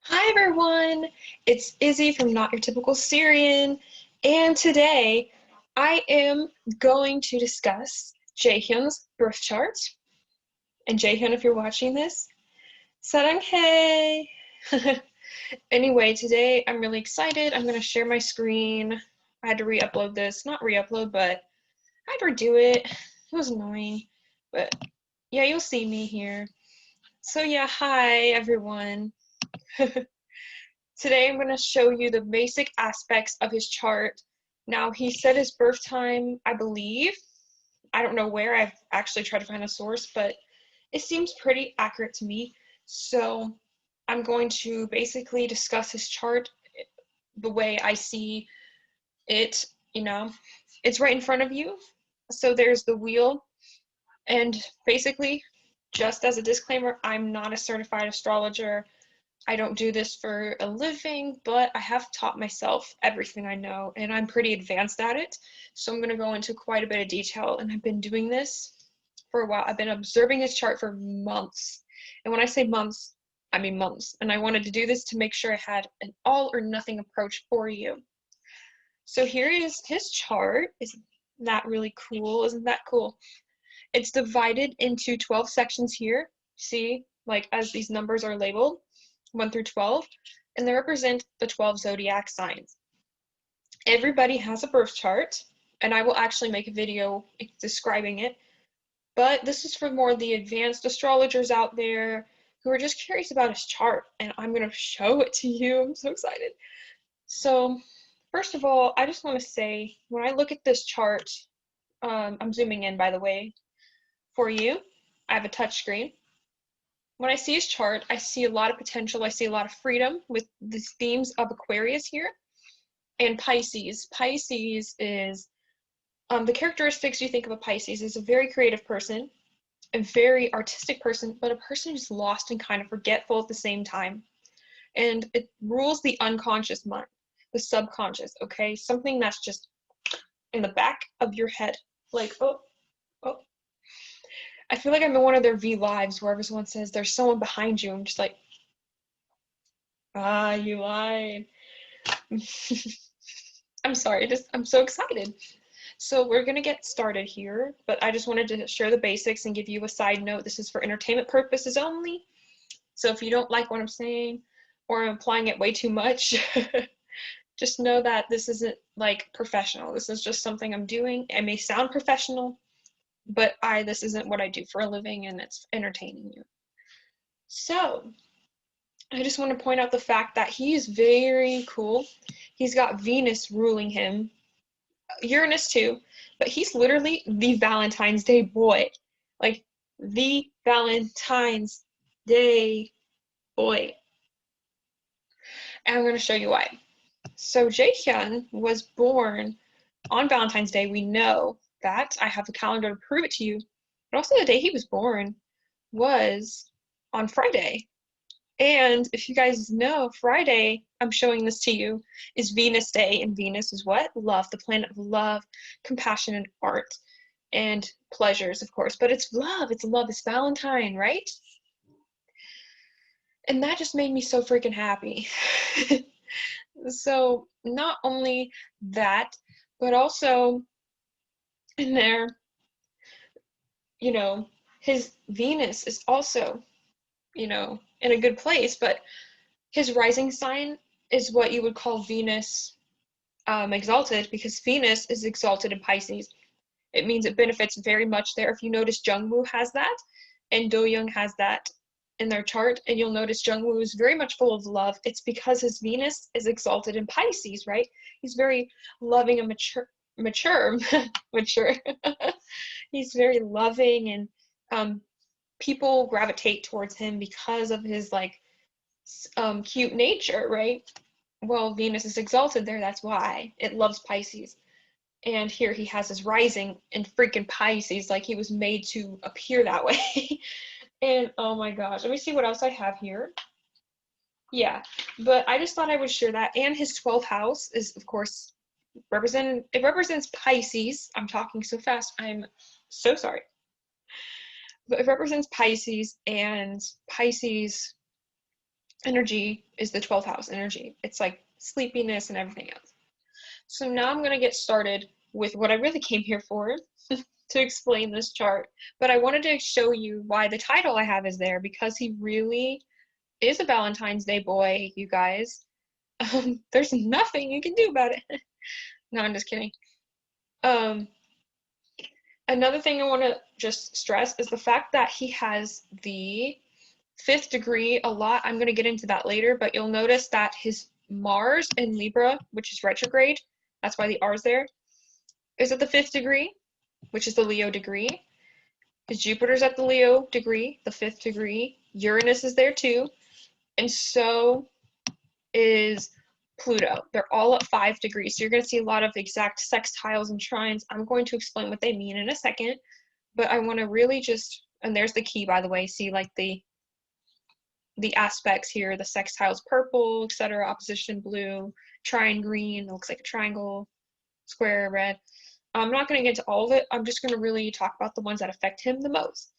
Hi everyone, it's Izzy from Not Your Typical Syrian, and today I am going to discuss Jaehyun's birth chart. And Jaehyun, if you're watching this, 사랑해! Anyway, today I'm really excited. I'm going to share my screen. I had to re-upload this. Not re-upload, but I had to redo it. It was annoying. But yeah, you'll see me here. So yeah, hi everyone. Today I'm going to show you the basic aspects of his chart. Now, he said his birth time, I believe. I don't know where. I've actually tried to find a source, but it seems pretty accurate to me. So I'm going to basically discuss his chart the way I see it, you know. It's right in front of you. So there's the wheel. And basically, just as a disclaimer, I'm not a certified astrologer. I don't do this for a living, but I have taught myself everything I know, and I'm pretty advanced at it. So I'm going to go into quite a bit of detail, and I've been doing this for a while. I've been observing this chart for months. And when I say months, I mean months. And I wanted to do this to make sure I had an all or nothing approach for you. So here is his chart. Isn't that really cool? Isn't that cool? It's divided into 12 sections here. See, like as these numbers are labeled, 1 through 12, and they represent the 12 zodiac signs. Everybody has a birth chart, and I will actually make a video describing it, but this is for more the advanced astrologers out there who are just curious about his chart, and I'm going to show it to you. I'm so excited. So, first of all, I just want to say, when I look at this chart, I'm zooming in, by the way, for you. I have a touch screen. When I see his chart, I see a lot of potential. I see a lot of freedom with these themes of Aquarius here and Pisces. Pisces is the characteristics you think of a Pisces is a very creative person, a very artistic person, but a person who's lost and kind of forgetful at the same time. And it rules the unconscious mind, the subconscious, okay? Something that's just in the back of your head. Like, oh, oh. I feel like I'm in one of their V lives where everyone says there's someone behind you. I'm just like, you lied. I'm sorry, I'm so excited. So we're gonna get started here, but I just wanted to share the basics and give you a side note. This is for entertainment purposes only. So if you don't like what I'm saying or I'm applying it way too much, just know that this isn't like professional. This is just something I'm doing. It may sound professional, but this isn't what I do for a living, and it's entertaining you. So I just want to point out the fact that he is very cool. He's got Venus ruling him, Uranus too, but he's literally the Valentine's Day boy. Like, the Valentine's Day boy. And I'm going to show you why. So Jaehyun was born on Valentine's Day. We know that. I have the calendar to prove it to you. But also the day he was born was on Friday. And if you guys know, Friday, I'm showing this to you, is Venus Day. And Venus is what? Love, the planet of love, compassion, and art, and pleasures, of course. But it's love. It's love. It's Valentine, right? And that just made me so freaking happy. So not only that, but also in there, his Venus is also, in a good place, but his rising sign is what you would call Venus exalted, because Venus is exalted in Pisces. It means it benefits very much there. If you notice, Jungwoo has that, and Do-young has that in their chart, and you'll notice Jungwoo is very much full of love. It's because his Venus is exalted in Pisces, right? He's very loving and mature. He's very loving, and people gravitate towards him because of his cute nature, right? Well, Venus is exalted there, that's why. It loves Pisces. And here he has his rising in freaking Pisces, like he was made to appear that way. And oh my gosh, let me see what else I have here. Yeah, but I just thought I would share that. And his 12th house is, of course, it represents Pisces. I'm talking so fast, I'm so sorry. But it represents Pisces, and Pisces energy is the 12th house energy. It's like sleepiness and everything else. So now I'm going to get started with what I really came here for, to explain this chart. But I wanted to show you why the title I have is there, because he really is a Valentine's Day boy, you guys. There's nothing you can do about it. No, I'm just kidding. Another thing I want to just stress is the fact that he has the 5th degree a lot. I'm going to get into that later, but you'll notice that his Mars in Libra, which is retrograde, that's why the R is there, is at the 5th degree, which is the Leo degree. His Jupiter's at the Leo degree, the 5th degree. Uranus is there too, and so is Pluto. They're all at 5 degrees. So you're going to see a lot of exact sextiles and trines. I'm going to explain what they mean in a second, but I want to really just, and there's the key, by the way, see like the aspects here, the sextiles purple, etc., opposition blue, trine green, it looks like a triangle, square red. I'm not going to get into all of it. I'm just going to really talk about the ones that affect him the most.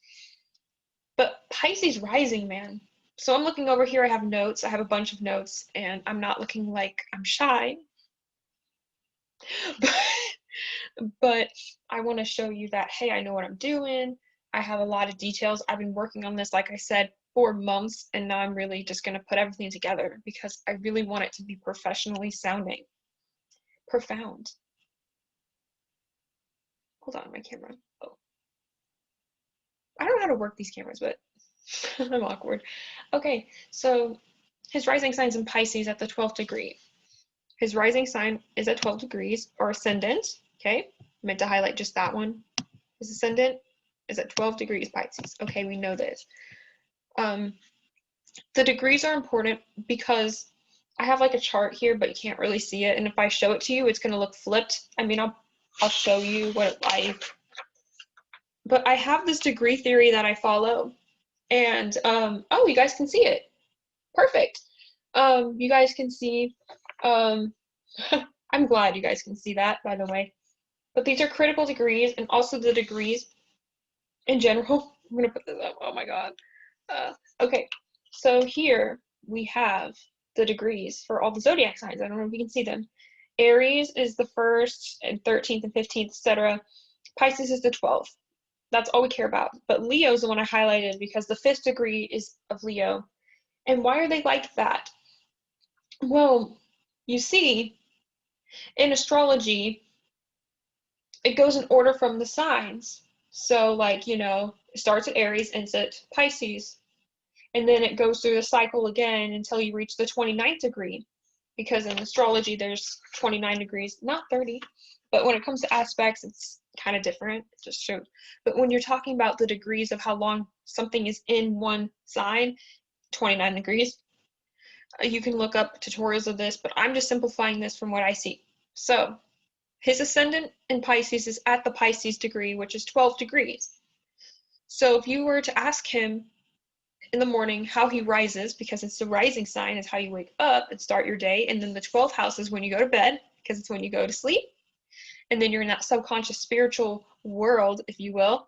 But Pisces rising, man. So I'm looking over here, I have notes, I have a bunch of notes, and I'm not looking like I'm shy. But I want to show you that, hey, I know what I'm doing. I have a lot of details. I've been working on this, like I said, for months, and now I'm really just going to put everything together because I really want it to be professionally sounding. Profound. Hold on, my camera. Oh. I don't know how to work these cameras, but I'm awkward. Okay, so his rising sign's in Pisces at the 12th degree. His rising sign is at 12 degrees, or ascendant, okay? I meant to highlight just that one. His ascendant is at 12 degrees Pisces. Okay, we know this. The degrees are important because I have like a chart here, but you can't really see it. And if I show it to you, it's going to look flipped. I mean, I'll show you what it's like. But I have this degree theory that I follow. And, oh, you guys can see it. Perfect. You guys can see, I'm glad you guys can see that, by the way. But these are critical degrees, and also the degrees in general. I'm going to put this up. Oh my God. Okay, so here we have the degrees for all the zodiac signs. I don't know if you can see them. Aries is the 1st and 13th and 15th, etc. Pisces is the 12th. That's all we care about. But Leo is the one I highlighted because the 5th degree is of Leo. And why are they like that? Well, you see, in astrology, it goes in order from the signs. So, like, you know, it starts at Aries, ends at Pisces. And then it goes through the cycle again until you reach the 29th degree. Because in astrology, there's 29 degrees, not 30. But when it comes to aspects, it's kind of different. It just shows. But when you're talking about the degrees of how long something is in one sign, 29 degrees. You can look up tutorials of this, but I'm just simplifying this from what I see. So his ascendant in Pisces is at the Pisces degree, which is 12 degrees. So if you were to ask him in the morning how he rises, because it's the rising sign is how you wake up and start your day, and then the 12th house is when you go to bed, because it's when you go to sleep, and then you're in that subconscious spiritual world, if you will,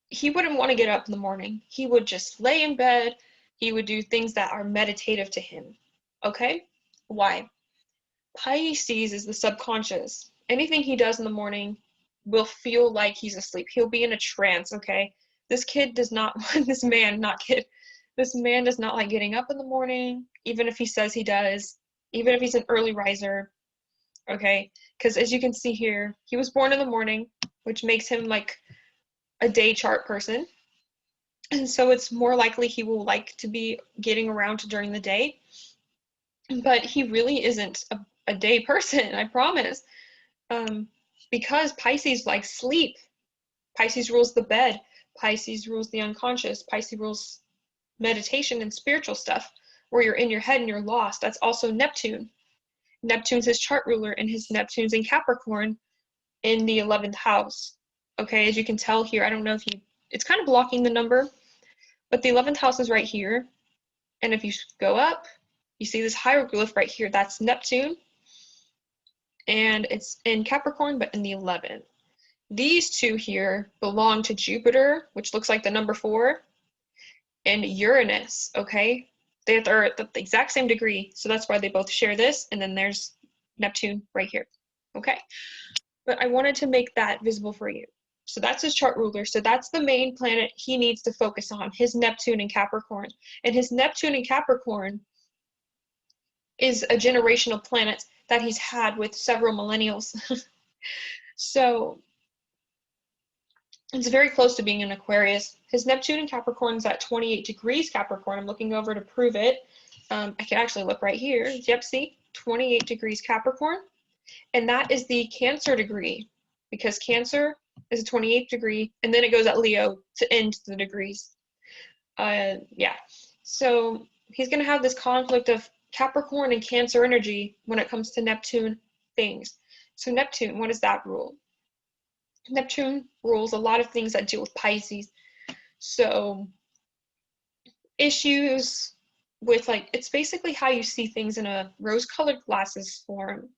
he wouldn't want to get up in the morning. He would just lay in bed. He would do things that are meditative to him. Okay? Why? Pisces is the subconscious. Anything he does in the morning will feel like he's asleep. He'll be in a trance, okay? This kid does not, this man does not like getting up in the morning, even if he says he does, even if he's an early riser, okay? Because as you can see here, he was born in the morning, which makes him like a day chart person. And so it's more likely he will like to be getting around during the day. But he really isn't a day person, I promise. Because Pisces likes sleep. Pisces rules the bed. Pisces rules the unconscious. Pisces rules meditation and spiritual stuff, where you're in your head and you're lost. That's also Neptune. Neptune's his chart ruler, and his Neptune's in Capricorn in the 11th house. Okay, as you can tell here, I don't know if it's kind of blocking the number, but the 11th house is right here. And if you go up, you see this hieroglyph right here. That's Neptune. And it's in Capricorn, but in the 11th. These two here belong to Jupiter, which looks like the number 4. and Uranus, okay? They're at the exact same degree, so that's why they both share this, and then there's Neptune right here, okay? But I wanted to make that visible for you. So that's his chart ruler. So that's the main planet he needs to focus on, his Neptune in Capricorn. And his Neptune in Capricorn is a generational planet that he's had with several millennials. So it's very close to being an Aquarius. His Neptune in Capricorn is at 28 degrees Capricorn. I'm looking over to prove it. I can actually look right here. Yep, see? 28 degrees Capricorn. And that is the Cancer degree, because Cancer is a 28th degree, and then it goes at Leo to end the degrees. Yeah. So he's going to have this conflict of Capricorn and Cancer energy when it comes to Neptune things. So Neptune, what does that rule? Neptune rules a lot of things that deal with Pisces. So issues with, like, it's basically how you see things in a rose-colored glasses form.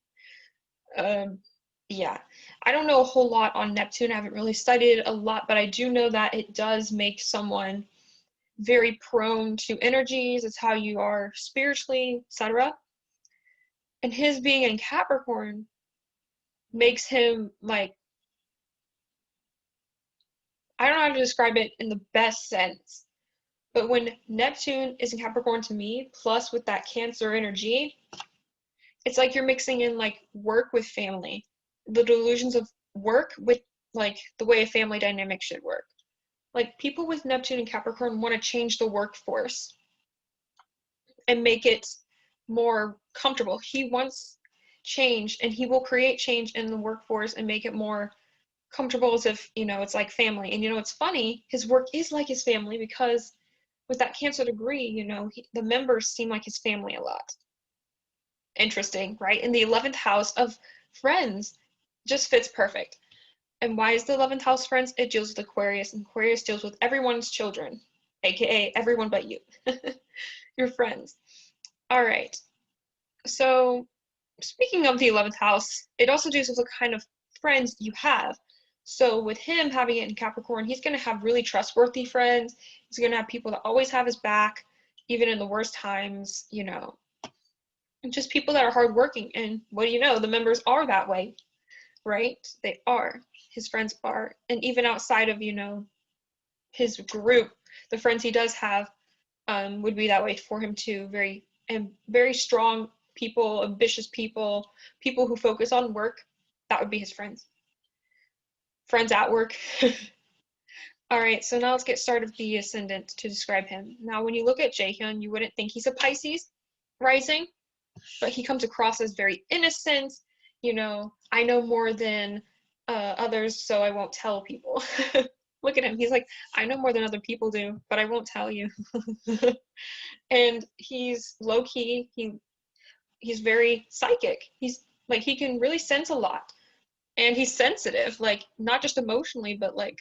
Yeah, I don't know a whole lot on Neptune. I haven't really studied it a lot, but I do know that it does make someone very prone to energies. It's how you are spiritually, etc. And his being in Capricorn makes him, like, I don't know how to describe it in the best sense, but when Neptune is in Capricorn to me, plus with that Cancer energy, it's like you're mixing in, like, work with family, the delusions of work with, like, the way a family dynamic should work. Like, people with Neptune and Capricorn want to change the workforce and make it more comfortable. He wants change, and he will create change in the workforce and make it more comfortable, as if, you know, it's like family. And, you know, it's funny, his work is like his family, because with that Cancer degree, you know, the members seem like his family a lot. Interesting, right? In the 11th house of friends, just fits perfect. And why is the 11th house friends? It deals with Aquarius, and Aquarius deals with everyone's children, aka everyone but you, your friends. All right, so speaking of the 11th house, it also deals with the kind of friends you have. So with him having it in Capricorn, he's going to have really trustworthy friends. He's going to have people that always have his back, even in the worst times, you know, just people that are hardworking. And what do you know? The members are that way, right? They are. His friends are. And even outside of, you know, his group, the friends he does have would be that way for him too. Very strong people, ambitious people, people who focus on work. That would be his friends. Friends at work. All right, so now let's get started with the ascendant to describe him. Now, when you look at Jaehyun, you wouldn't think he's a Pisces rising, but he comes across as very innocent. You know, I know more than others, so I won't tell people. Look at him. He's like, I know more than other people do, but I won't tell you. And he's low-key. He's very psychic. He's like, he can really sense a lot. And he's sensitive, like, not just emotionally, but, like,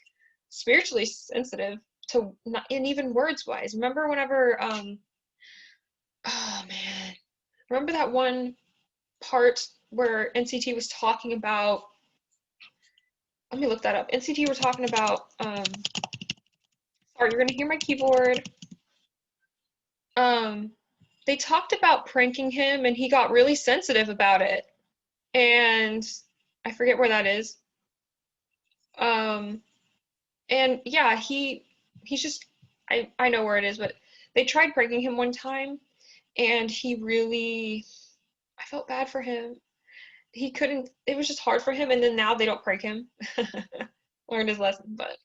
spiritually sensitive to, not, and even words-wise. Remember whenever, oh, man. Remember that one part where NCT was talking about, let me look that up. NCT were talking about, sorry, you're gonna hear my keyboard. They talked about pranking him, and he got really sensitive about it. And I forget where that is. And yeah, he's just, I know where it is, but they tried pranking him one time, and he really, I felt bad for him. He couldn't, it was just hard for him, and then now they don't prank him. Learned his lesson, but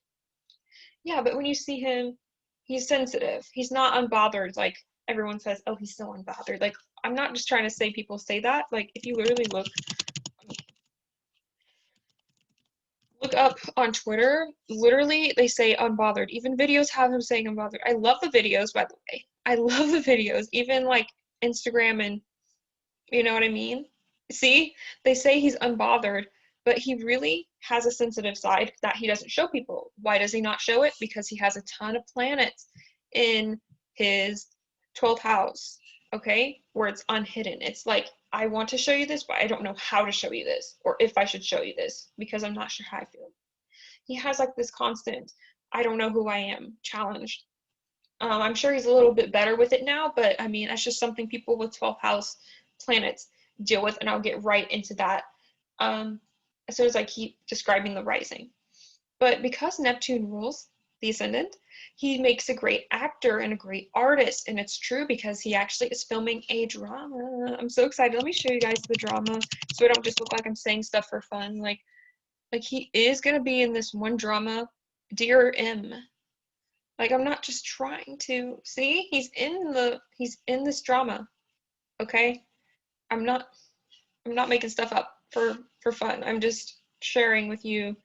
yeah, but when you see him, he's sensitive. He's not unbothered, like everyone says, oh, he's so unbothered. Like, I'm not just trying to say people say that. Like, if you literally look up on Twitter, literally they say unbothered. Even videos have him saying unbothered. I love the videos, by the way. I love the videos. Even like Instagram, and you know what I mean? See, they say he's unbothered, but he really has a sensitive side that he doesn't show people. Why does he not show it? Because he has a ton of planets in his 12th house, okay, where it's unhidden. It's like, I want to show you this, but I don't know how to show you this, or if I should show you this, because I'm not sure how I feel. He has like this constant, I don't know who I am, challenge. I'm sure he's a little bit better with it now, but I mean, that's just something people with 12th house planets deal with, and I'll get right into that as soon as I keep describing the rising. But because Neptune rules the ascendant, he makes a great actor and a great artist, and it's true because he actually is filming a drama. I'm so excited. Let me show you guys the drama so I don't just look like I'm saying stuff for fun. Like he is gonna be in this one drama, Dear M. Like, I'm not just trying to see, he's in this drama. Okay? I'm not making stuff up for fun. I'm just sharing with you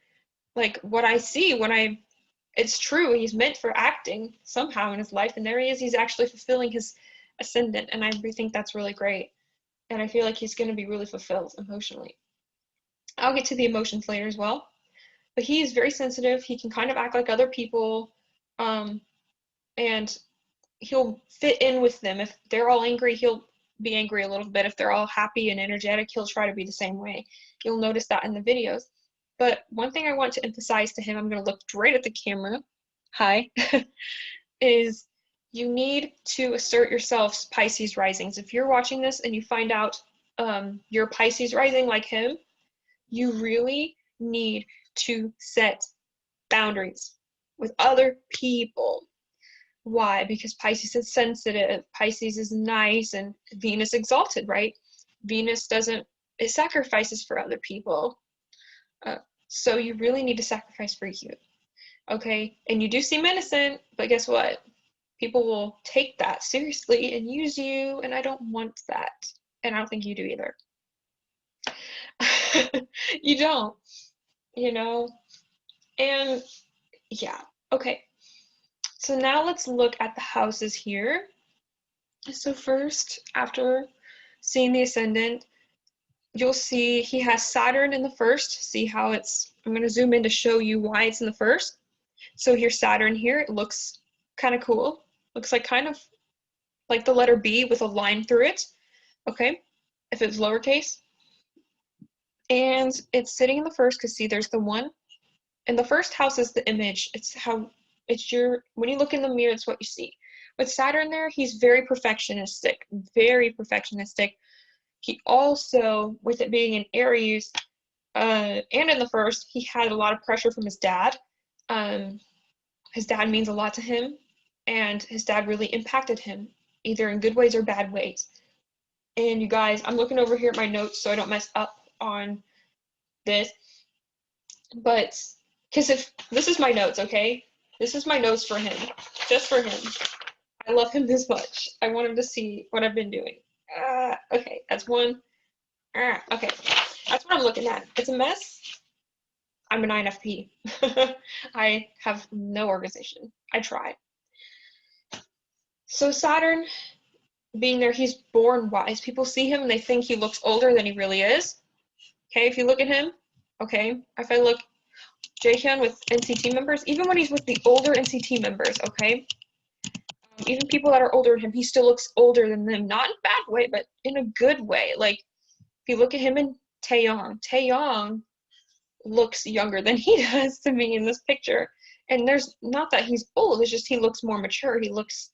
like what I see when it's true. He's meant for acting somehow in his life, and there he is. He's actually fulfilling his ascendant, and I think that's really great. And I feel like he's going to be really fulfilled emotionally. I'll get to the emotions later as well. But he is very sensitive. He can kind of act like other people, and he'll fit in with them. If they're all angry, he'll be angry a little bit. If they're all happy and energetic, he'll try to be the same way. You'll notice that in the videos. But one thing I want to emphasize to him, I'm going to look right at the camera, hi, is you need to assert yourselves, Pisces risings. If you're watching this and you find out you're Pisces rising like him, you really need to set boundaries with other people. Why? Because Pisces is sensitive, Pisces is nice, and Venus exalted, right? Venus it sacrifices for other people. So you really need to sacrifice for you, okay? And you do seem innocent, but guess what? People will take that seriously and use you, and I don't want that. And I don't think you do either. You don't, you know? And yeah, okay. So now let's look at the houses here. So first, after seeing the ascendant, you'll see he has Saturn in the first. See how I'm going to zoom in to show you why it's in the first. So here's Saturn here. It looks kind of cool. Looks like kind of like the letter B with a line through it. Okay, if it's lowercase. And it's sitting in the first because see, there's the one. And the first house is the image. When you look in the mirror, it's what you see. With Saturn there, he's very perfectionistic, very perfectionistic. He also, with it being in Aries, and in the first, he had a lot of pressure from his dad. His dad means a lot to him, and his dad really impacted him, either in good ways or bad ways. And you guys, I'm looking over here at my notes so I don't mess up on this. But, because if this is my notes, okay? This is my notes for him, just for him. I love him this much. I want him to see what I've been doing. Okay, that's one. Okay, that's what I'm looking at. It's a mess. I'm an INFP. I have no organization. I try. So Saturn, being there, he's born wise. People see him and they think he looks older than he really is. Okay, if you look at him, okay, if I look Jaehyun with NCT members, even when he's with the older NCT members, okay, even people that are older than him, he still looks older than them. Not in a bad way, but in a good way. Like, if you look at him and Taeyong looks younger than he does to me in this picture. And there's not that he's old, it's just he looks more mature. He looks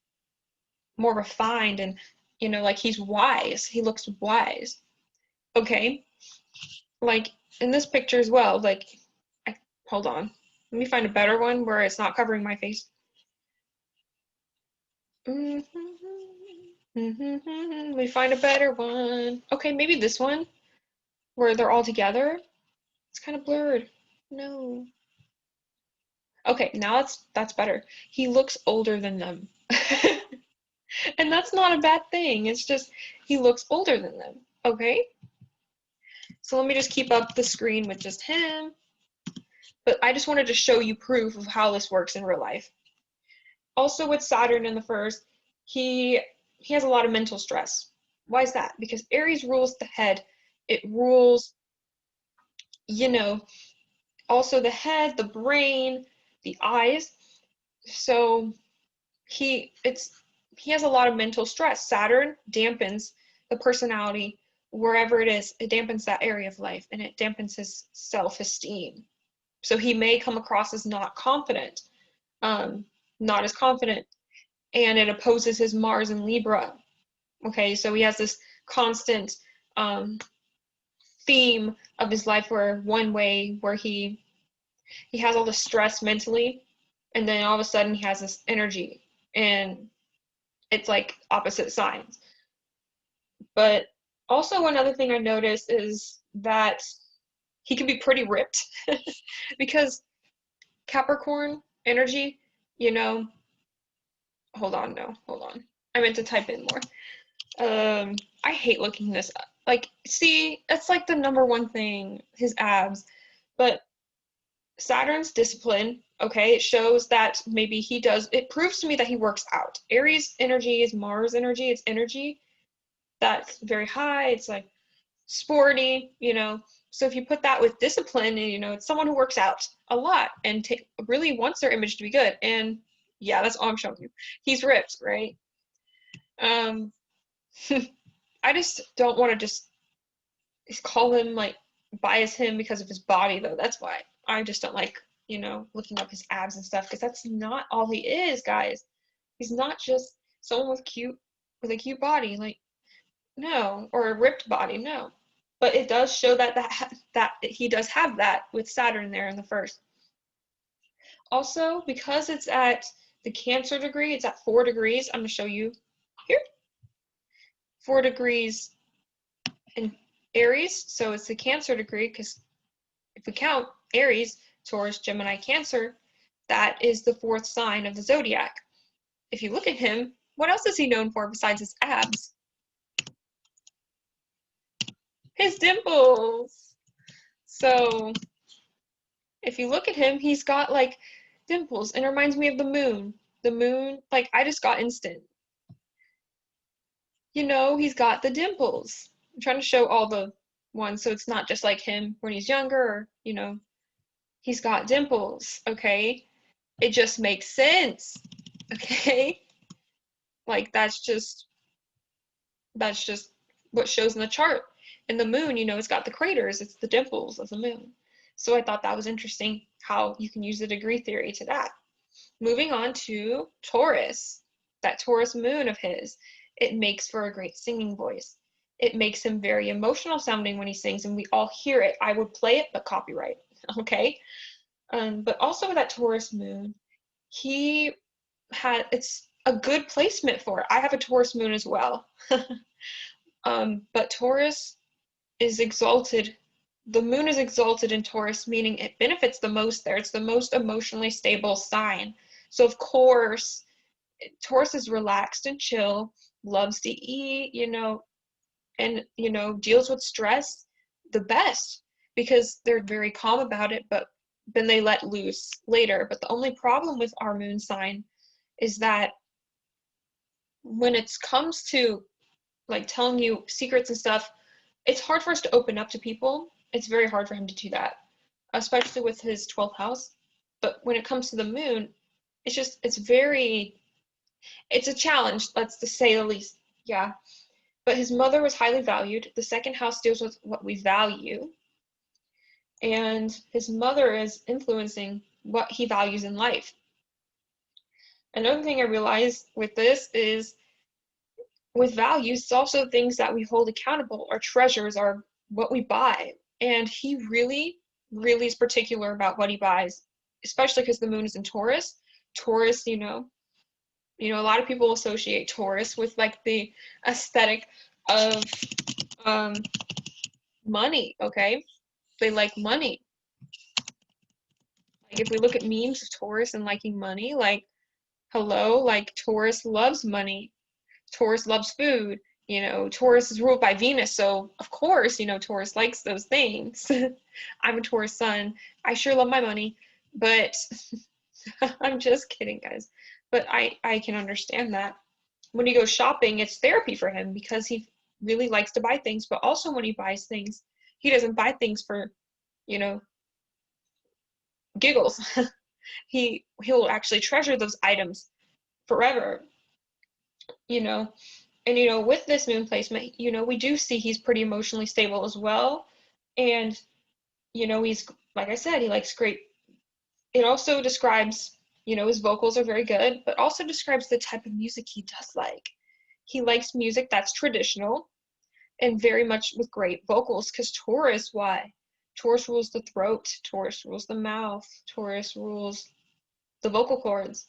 more refined and, like he's wise. He looks wise. Okay? Like, in this picture as well, like, hold on. Let me find a better one where it's not covering my face. Let me find a better one. Okay, maybe this one where they're all together. It's kind of blurred. No. Okay, now that's better. He looks older than them. And that's not a bad thing. It's just he looks older than them. Okay? So let me just keep up the screen with just him. But I just wanted to show you proof of how this works in real life. Also with Saturn in the first, he has a lot of mental stress. Why is that? Because Aries rules the head. It rules, also the head, the brain, the eyes. So he has a lot of mental stress. Saturn dampens the personality wherever it is. It dampens that area of life, and it dampens his self-esteem. So he may come across as not confident, not as confident. and it opposes his Mars in Libra. Okay, so he has this constant theme of his life where one way where he has all the stress mentally, and then all of a sudden he has this energy, and it's like opposite signs. But also another thing I noticed is that he can be pretty ripped because Capricorn energy, you know, hold on. I meant to type in more. I hate looking this up. Like, see, that's like the number one thing, his abs. But Saturn's discipline, okay, it shows that maybe it proves to me that he works out. Aries energy is Mars energy, it's energy that's very high, it's like sporty, you know. So if you put that with discipline, and you know, it's someone who works out a lot and really wants their image to be good. And yeah, that's all I'm showing you. He's ripped, right? I just don't want to just call him, like, bias him because of his body, though. That's why I just don't like, you know, looking up his abs and stuff, because that's not all he is, guys. He's not just someone with a cute body, like, no, or a ripped body, no. But it does show that he does have that with Saturn there in the first. Also, because it's at the Cancer degree, it's at 4 degrees. I'm going to show you here. 4 degrees in Aries, so it's the Cancer degree, because if we count Aries, Taurus, Gemini, Cancer, that is the 4th sign of the zodiac. If you look at him, what else is he known for besides his abs? His dimples. So if you look at him, he's got like dimples, and it reminds me of the moon. The moon, like, I just got instant. You know, he's got the dimples. I'm trying to show all the ones so it's not just like him when he's younger, or, you know, he's got dimples, okay? It just makes sense, okay? Like, that's just what shows in the chart. And the moon, you know, it's got the craters, it's the dimples of the moon. So I thought that was interesting how you can use the degree theory to that. Moving on to Taurus, that Taurus moon of his, it makes for a great singing voice. It makes him very emotional sounding when he sings, and we all hear it. I would play it, but copyright, okay? But also with that Taurus moon, it's a good placement for it. I have a Taurus moon as well. But Taurus is exalted. The moon is exalted in Taurus, meaning it benefits the most there. It's the most emotionally stable sign. So of course, Taurus is relaxed and chill, loves to eat, you know, and, you know, deals with stress the best because they're very calm about it, but then they let loose later. But the only problem with our moon sign is that when it comes to, like, telling you secrets and stuff, it's hard for us to open up to people. It's very hard for him to do that, especially with his 12th house. But when it comes to the moon, it's a challenge, let's just say the least. Yeah. But his mother was highly valued. The 2nd house deals with what we value. And his mother is influencing what he values in life. Another thing I realized with this is, with values, it's also things that we hold accountable. Our treasures are what we buy. And he really, really is particular about what he buys, especially because the moon is in Taurus. Taurus, you know, a lot of people associate Taurus with, like, the aesthetic of money, okay? They like money. Like, if we look at memes of Taurus and liking money, like, hello, like, Taurus loves money. Taurus loves food. You know, Taurus is ruled by Venus, so of course, you know, Taurus likes those things. I'm a Taurus sun. I sure love my money, but I'm just kidding, guys. But I can understand that. When he goes shopping, it's therapy for him because he really likes to buy things, but also when he buys things, he doesn't buy things for, you know, giggles. He'll actually treasure those items forever, you know. And, you know, with this moon placement, you know, we do see he's pretty emotionally stable as well. And, you know, he's, like I said, he likes great. It also describes, You know, his vocals are very good, but also describes the type of music he does like. He likes music that's traditional and very much with great vocals, because Taurus, why? Taurus rules the throat, Taurus rules the mouth, Taurus rules the vocal cords.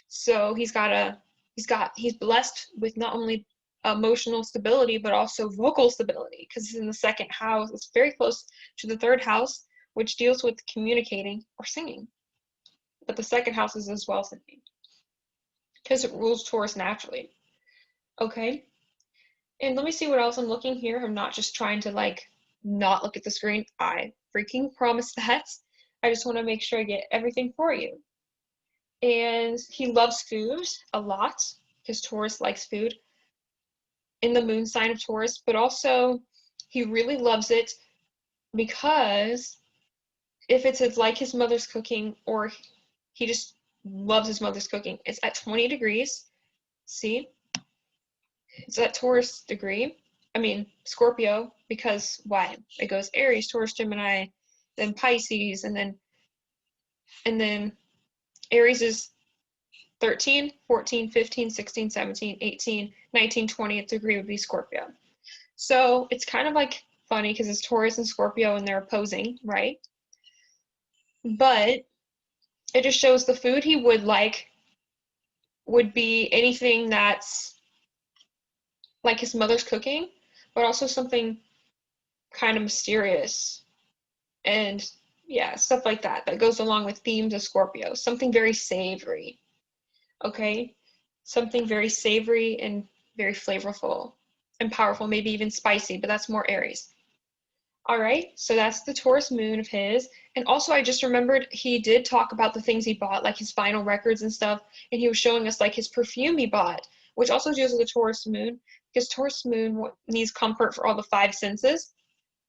So he's blessed with not only emotional stability, but also vocal stability, because it's in the second house. It's very close to the third house, which deals with communicating or singing. But the second house is as well singing, because it rules Taurus naturally. Okay? And let me see what else I'm looking here. I'm not just trying to like not look at the screen. I freaking promise that. I just want to make sure I get everything for you. And he loves food a lot, because Taurus likes food in the moon sign of Taurus, but also he really loves it because if it's like his mother's cooking, or he just loves his mother's cooking, it's at 20 degrees. See? It's at Taurus degree. I mean, Scorpio, because why? It goes Aries, Taurus, Gemini, then Pisces, and then Aries is 13, 14, 15, 16, 17, 18, 19, 20th degree would be Scorpio. So it's kind of like funny because it's Taurus and Scorpio and they're opposing, right? But it just shows the food he would like would be anything that's like his mother's cooking, but also something kind of mysterious and yeah, stuff like that that goes along with themes of Scorpio. Something very savory, okay? Something very savory and very flavorful and powerful, maybe even spicy, but that's more Aries. All right, so that's the Taurus moon of his. And also I just remembered he did talk about the things he bought, like his vinyl records and stuff, and he was showing us like his perfume he bought, which also deals with the Taurus moon, because Taurus moon needs comfort for all the five senses,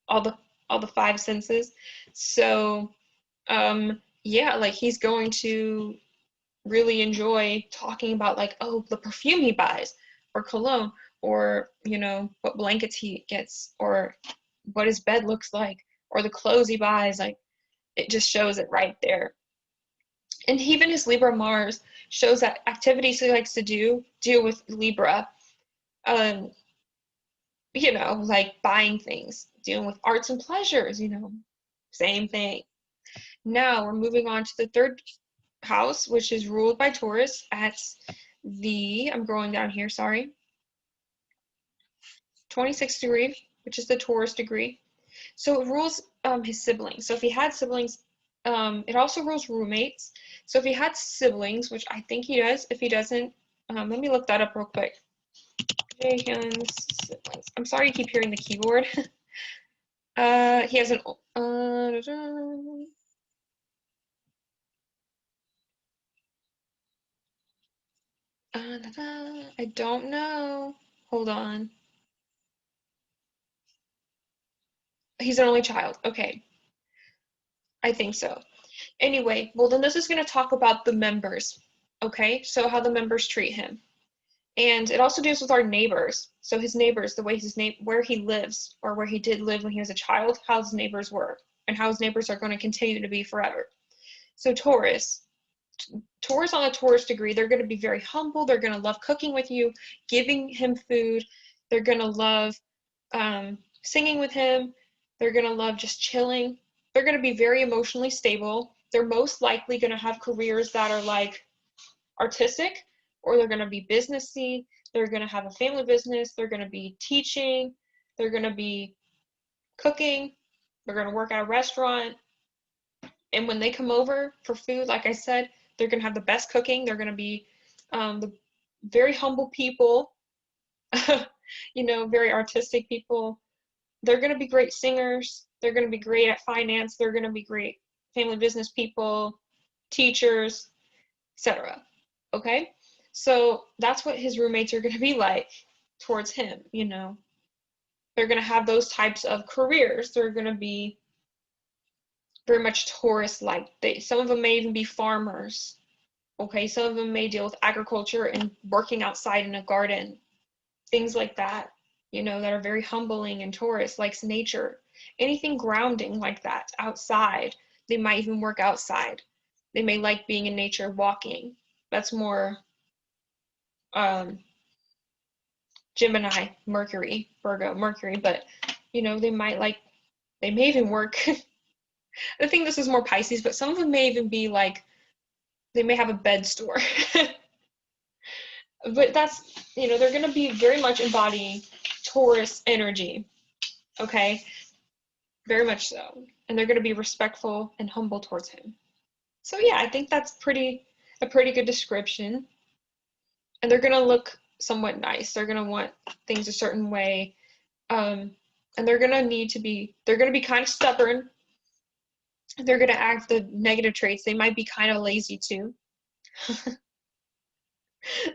all the five senses. So yeah, like he's going to really enjoy talking about like, oh, the perfume he buys, or cologne, or you know, what blankets he gets, or what his bed looks like, or the clothes he buys. Like, it just shows it right there. And even his Libra Mars shows that activities he likes to deal with Libra. You know, like buying things, dealing with arts and pleasures, you know, same thing. Now we're moving on to the third house, which is ruled by Taurus at I'm going down here, sorry, 26th degree, which is the Taurus degree. So it rules his siblings. So if he had siblings, it also rules roommates. So if he had siblings, which I think he does, if he doesn't, let me look that up real quick. Jaehyun's siblings. I'm sorry you keep hearing the keyboard. He has an I don't know. Hold on. He's an only child. Okay. I think so. Anyway, well then this is going to talk about the members. Okay? So how the members treat him. And it also deals with our neighbors. So his neighbors, the way where he lives, or where he did live when he was a child, how his neighbors were, and how his neighbors are going to continue to be forever. So Taurus on the Taurus degree, they're going to be very humble. They're going to love cooking with you, giving him food. They're going to love singing with him. They're going to love just chilling. They're going to be very emotionally stable. They're most likely going to have careers that are like artistic, or they're going to be businessy. They're going to have a family business. They're going to be teaching. They're going to be cooking. They're going to work at a restaurant. And when they come over for food, like I said, they're going to have the best cooking. They're going to be the very humble people, you know, very artistic people. They're going to be great singers. They're going to be great at finance. They're going to be great family business people, teachers, etc. Okay? So that's what his roommates are going to be like towards him, you know. They're going to have those types of careers. They're going to be very much Taurus-like. Some of them may even be farmers. Okay, some of them may deal with agriculture and working outside in a garden. Things like that, you know, that are very humbling, and Taurus likes nature. Anything grounding like that, outside. They might even work outside. They may like being in nature, walking. That's more Gemini, Mercury, Virgo, Mercury, but you know, they may even work. I think this is more Pisces, but some of them may even be like, they may have a bed store. But that's, you know, they're going to be very much embodying Taurus energy, okay? Very much so. And they're going to be respectful and humble towards him. So yeah, I think that's a pretty good description. And they're going to look somewhat nice. They're going to want things a certain way. And they're going to be kind of stubborn. They're going to act the negative traits. They might be kind of lazy too.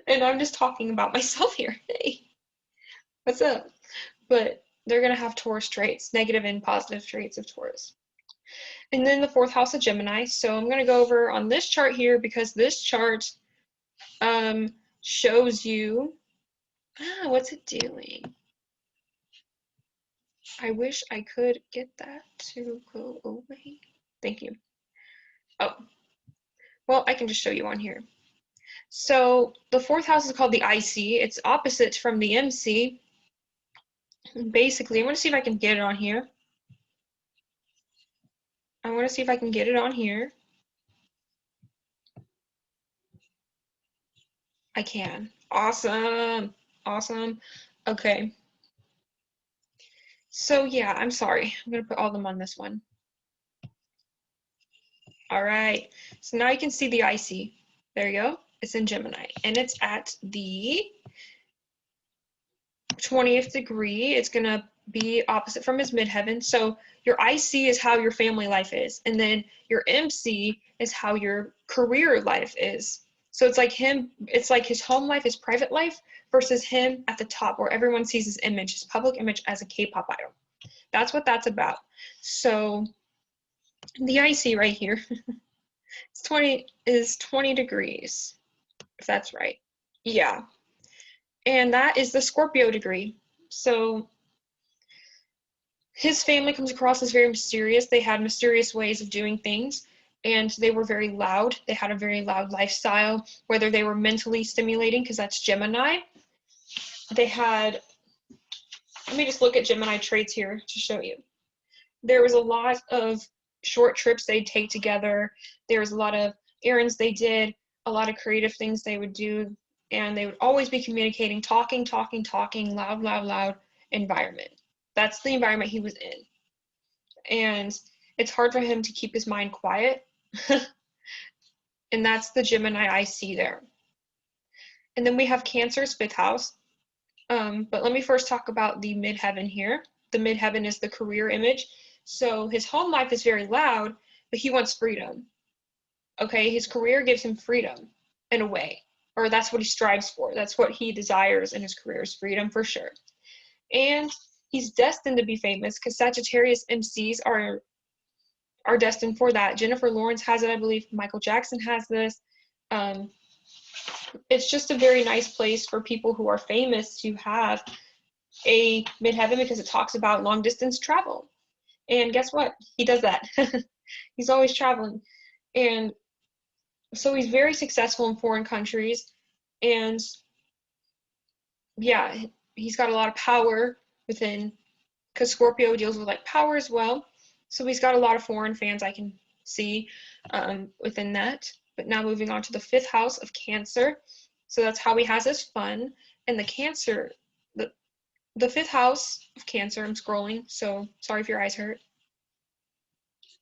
And I'm just talking about myself here. Hey, what's up? But they're going to have Taurus traits, negative and positive traits of Taurus. And then the 4th house of Gemini. So I'm going to go over on this chart here because this chart shows you, what's it doing? I wish I could get that to go away. Thank you. Oh, well, I can just show you on here. So the 4th house is called the IC. It's opposite from the MC. Basically, I'm going to see if I can get it on here. I can. Awesome. Awesome. Okay. So yeah, I'm sorry. I'm going to put all of them on this one. All right. So now you can see the IC. There you go. It's in Gemini. And it's at the 20th degree. It's going to be opposite from his midheaven. So your IC is how your family life is. And then your MC is how your career life is. So it's like his home life, his private life, versus him at the top where everyone sees his image, his public image as a K-pop idol. That's what that's about. So the IC right here is 20 degrees, if that's right. Yeah. And that is the Scorpio degree. So his family comes across as very mysterious. They had mysterious ways of doing things, and they were very loud. They had a very loud lifestyle, whether they were mentally stimulating, because that's Gemini. They had, let me just look at Gemini traits here to show you. There was a lot of short trips they'd take together. There was a lot of errands they did, a lot of creative things they would do, and they would always be communicating, talking, loud environment. That's the environment he was in. And it's hard for him to keep his mind quiet. And that's the Gemini I see there. And then we have Cancer's 5th house. But let me first talk about the midheaven here. The midheaven is the career image. So his home life is very loud, but he wants freedom. Okay, his career gives him freedom in a way, or that's what he strives for. That's what he desires in his career, is freedom for sure. And he's destined to be famous because Sagittarius MCs are destined for that. Jennifer Lawrence has it, I believe. Michael Jackson has this. It's just a very nice place for people who are famous to have a midheaven because it talks about long distance travel. And guess what? He does that. He's always traveling. And so he's very successful in foreign countries. And yeah, he's got a lot of power within, because Scorpio deals with like power as well. So he's got a lot of foreign fans I can see within that. But now moving on to the 5th house of Cancer. So that's how he has his fun. And the Cancer, the 5th house of Cancer, I'm scrolling, so sorry if your eyes hurt.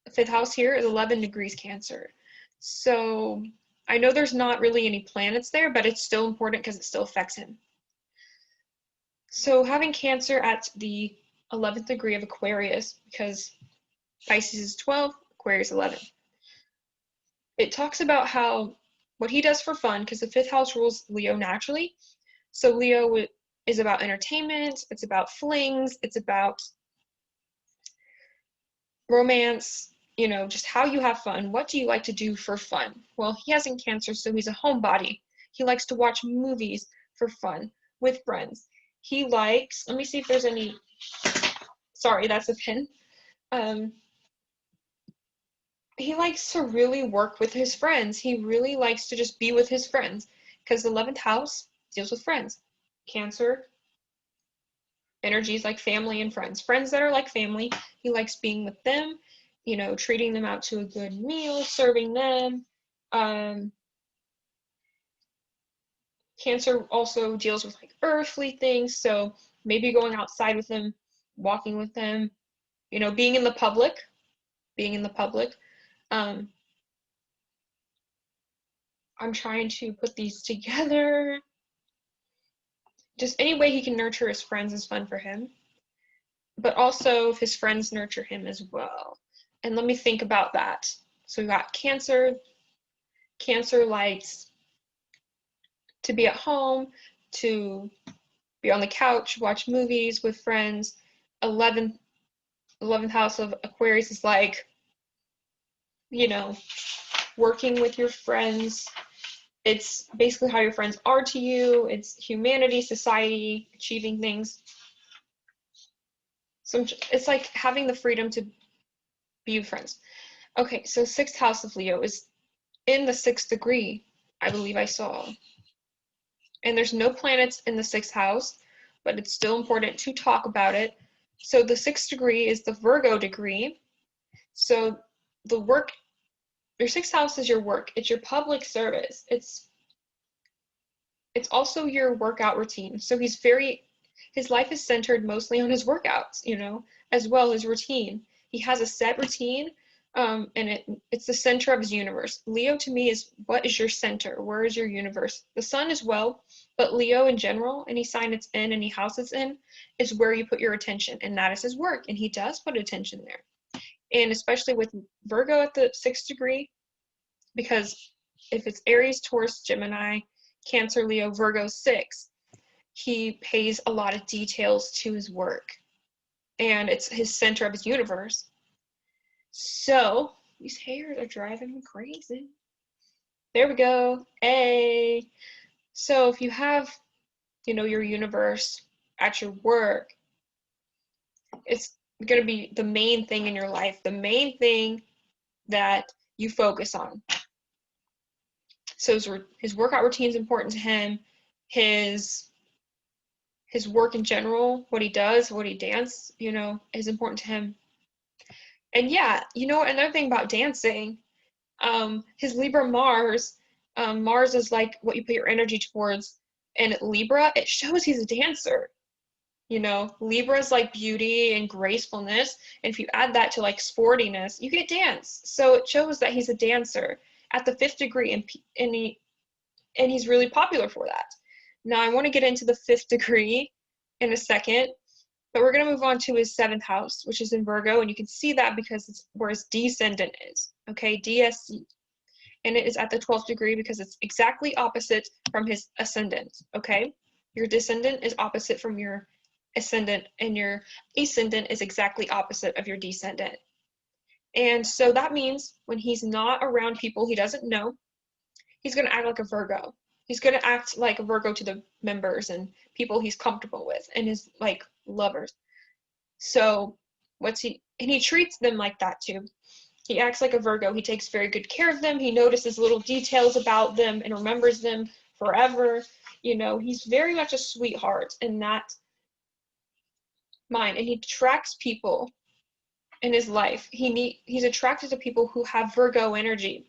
The 5th house here is 11 degrees Cancer. So I know there's not really any planets there, but it's still important because it still affects him. So having Cancer at the 11th degree of Aquarius, because Pisces is 12, Aquarius 11. It talks about how what he does for fun, because the 5th house rules Leo naturally. So Leo is about entertainment, it's about flings, it's about romance, you know, just how you have fun. What do you like to do for fun? Well, he has in Cancer, so he's a homebody. He likes to watch movies for fun with friends. He likes, let me see if there's any, sorry, that's a pin. he likes to really work with his friends. He really likes to just be with his friends because the 11th house deals with friends. Cancer energies like family and friends. Friends that are like family, he likes being with them, you know, treating them out to a good meal, serving them. Cancer also deals with like earthly things, so maybe going outside with them, walking with them, you know, being in the public, being in the public. I'm trying to put these together. Just any way he can nurture his friends is fun for him, but also if his friends nurture him as well. And let me think about that. So we got Cancer. Cancer likes to be at home, to be on the couch, watch movies with friends. 11th house of Aquarius is like, you know, working with your friends. It's basically how your friends are to you. It's humanity, society, achieving things. So it's like having the freedom to be with friends. Okay, so 6th house of Leo is in the 6th degree, I believe I saw. And there's no planets in the 6th house, but it's still important to talk about it. So the 6th degree is the Virgo degree. So the work, your 6th house is your work. It's your public service. It's also your workout routine. So his life is centered mostly on his workouts, you know, as well as routine. He has a set routine, and it's the center of his universe. Leo to me is, what is your center? Where is your universe? The sun as well, but Leo in general, any sign it's in, any house it's in, is where you put your attention, and that is his work, and he does put attention there. And especially with Virgo at the 6th degree, because if it's Aries, Taurus, Gemini, Cancer, Leo, Virgo 6, he pays a lot of details to his work, and it's his center of his universe. So these hairs are driving me crazy. There we go. A. So if you have, you know, your universe at your work, it's going to be the main thing in your life, the main thing that you focus on. So his workout routine is important to him. His work in general, what he does, what he dances, you know, is important to him. And yeah, you know, another thing about dancing, his Libra Mars, Mars is like what you put your energy towards. And Libra, it shows he's a dancer. You know, Libra is like beauty and gracefulness. And if you add that to like sportiness, you get dance. So it shows that he's a dancer at the 5th degree, and he's really popular for that. Now I want to get into the 5th degree in a second, but we're going to move on to his 7th house, which is in Virgo, and you can see that because it's where his descendant is, okay, DSC. And it is at the 12th degree because it's exactly opposite from his ascendant, okay? Your descendant is opposite from your ascendant, and your ascendant is exactly opposite of your descendant. And so that means when he's not around people he doesn't know, he's going to act like a Virgo. He's going to act like a Virgo to the members and people he's comfortable with and his like lovers. So he treats them like that too. He acts like a Virgo. He takes very good care of them. He notices little details about them and remembers them forever. You know, he's very much a sweetheart in that mind, and he attracts people in his life. He's attracted to people who have Virgo energy.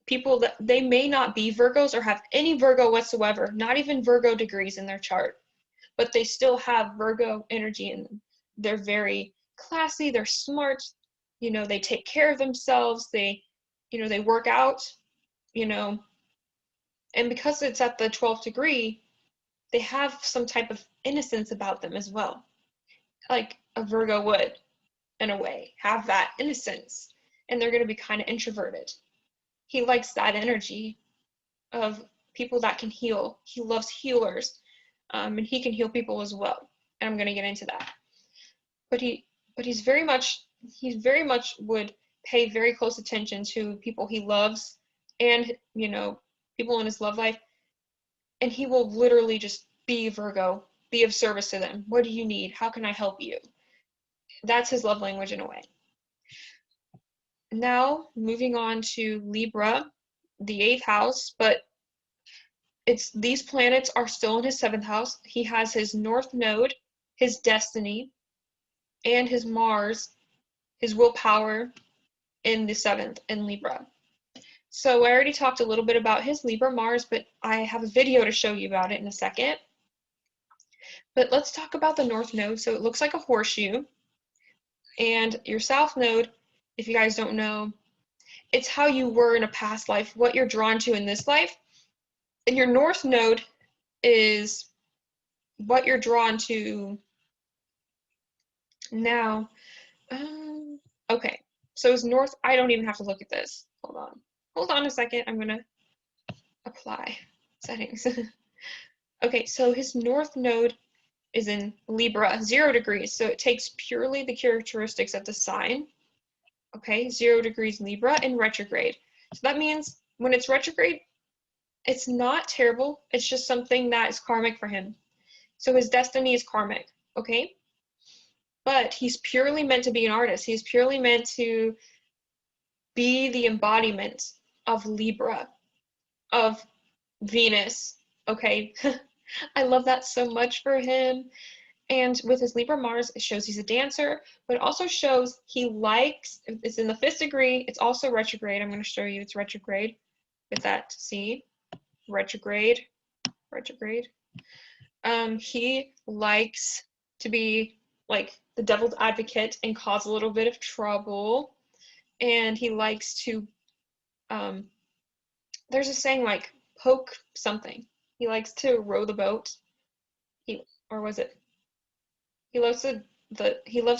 People that they may not be Virgos or have any Virgo whatsoever, not even Virgo degrees in their chart, but they still have Virgo energy in them. They're very classy, they're smart, you know, they take care of themselves, they work out, you know, and because it's at the 12th degree, they have some type of innocence about them as well. Like a Virgo would, in a way, have that innocence, and they're going to be kind of introverted. He likes that energy of people that can heal. He loves healers, and he can heal people as well. And I'm going to get into that. But he's very much would pay very close attention to people he loves, and you know, people in his love life. And he will literally just be Virgo, be of service to them. What do you need? How can I help you? That's his love language in a way. now moving on to Libra, the 8th house, but these planets are still in his 7th house. He has his North Node, his destiny, and his Mars, his willpower, in the 7th in Libra. So I already talked a little bit about his Libra Mars, but I have a video to show you about it in a second. But let's talk about the North Node. So it looks like a horseshoe. And your South Node, if you guys don't know, it's how you were in a past life, what you're drawn to in this life. And your North Node is what you're drawn to now. Okay, so his North, I don't even have to look at this. Hold on a second. I'm gonna apply settings. Okay, so his North Node is in Libra, 0 degrees. So it takes purely the characteristics of the sign. Okay, 0 degrees Libra in retrograde. So that means when it's retrograde, it's not terrible. It's just something that is karmic for him. So his destiny is karmic, okay? But he's purely meant to be an artist. He's purely meant to be the embodiment of Libra, of Venus, okay? I love that so much for him. And with his Libra Mars, it shows he's a dancer, but it also shows he likes, it's in the 5th degree, it's also retrograde. I'm going to show you it's retrograde with that C, retrograde. He likes to be like the devil's advocate and cause a little bit of trouble. And he likes to, there's a saying like poke something. He likes to row the boat. He loves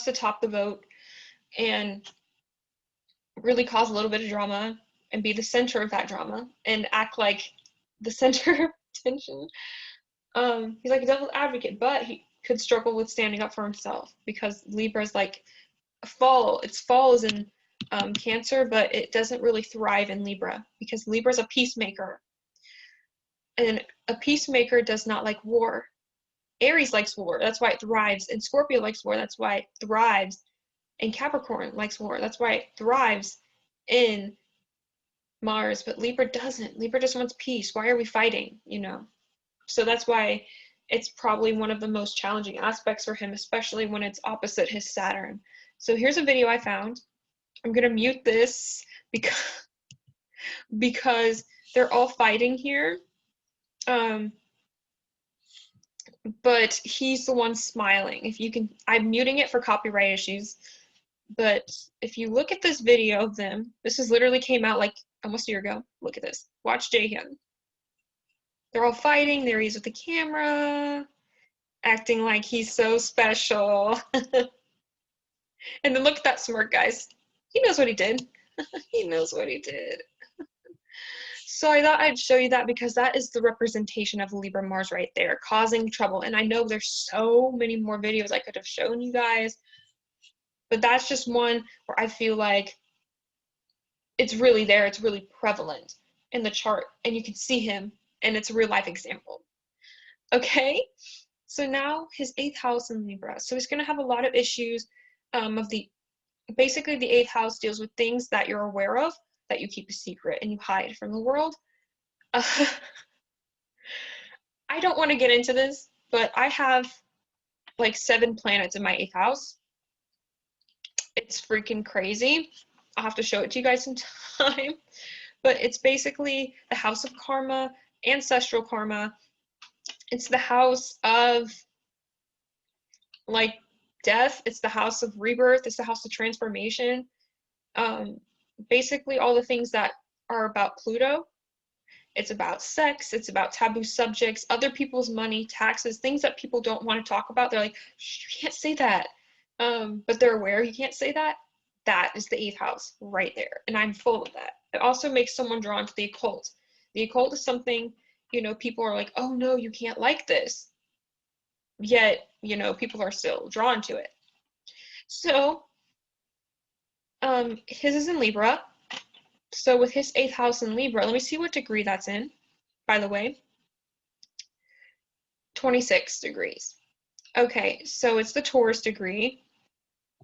to top the boat and really cause a little bit of drama and be the center of that drama and act like the center of attention. He's like a devil's advocate, but he could struggle with standing up for himself because Libra's like fall is in Cancer, but it doesn't really thrive in Libra because Libra's a peacemaker. And a peacemaker does not like war. Aries likes war, that's why it thrives, and Scorpio likes war, that's why it thrives, and Capricorn likes war, that's why it thrives in Mars, but Libra doesn't. Libra just wants peace. Why are we fighting, So that's why it's probably one of the most challenging aspects for him, especially when it's opposite his Saturn. So here's a video I found. I'm gonna mute this because they're all fighting here. But he's the one smiling. If you can, I'm muting it for copyright issues, but if you look at this video of them, this is literally came out like almost a year ago. Look at this. Watch Jaehyun. They're all fighting. There he is with the camera, acting like he's so special. And then look at that smirk, guys. He knows what he did. He knows what he did. So I thought I'd show you that because that is the representation of Libra Mars right there, causing trouble. And I know there's so many more videos I could have shown you guys, but that's just one where I feel like it's really there, it's really prevalent in the chart, and you can see him, and it's a real life example. Okay, so now his 8th house in Libra. So he's going to have a lot of issues basically the 8th house deals with things that you're aware of, that you keep a secret and you hide from the world. I don't want to get into this, but I have like 7 planets in my 8th house. It's freaking crazy. I'll have to show it to you guys sometime. But it's basically the house of karma, ancestral karma. It's the house of like death. It's the house of rebirth. It's the house of transformation. Basically all the things that are about Pluto. It's about sex, it's about taboo subjects, other people's money, taxes, things that people don't want to talk about. They're like, shh, you can't say that. But they're aware you can't say that. That is the 8th house right there. And I'm full of that. It also makes someone drawn to the occult. The occult is something, people are like, oh no, you can't like this. Yet, people are still drawn to it. So, his is in Libra. So with his 8th house in Libra, let me see what degree that's in, by the way. 26 degrees. Okay, so it's the Taurus degree.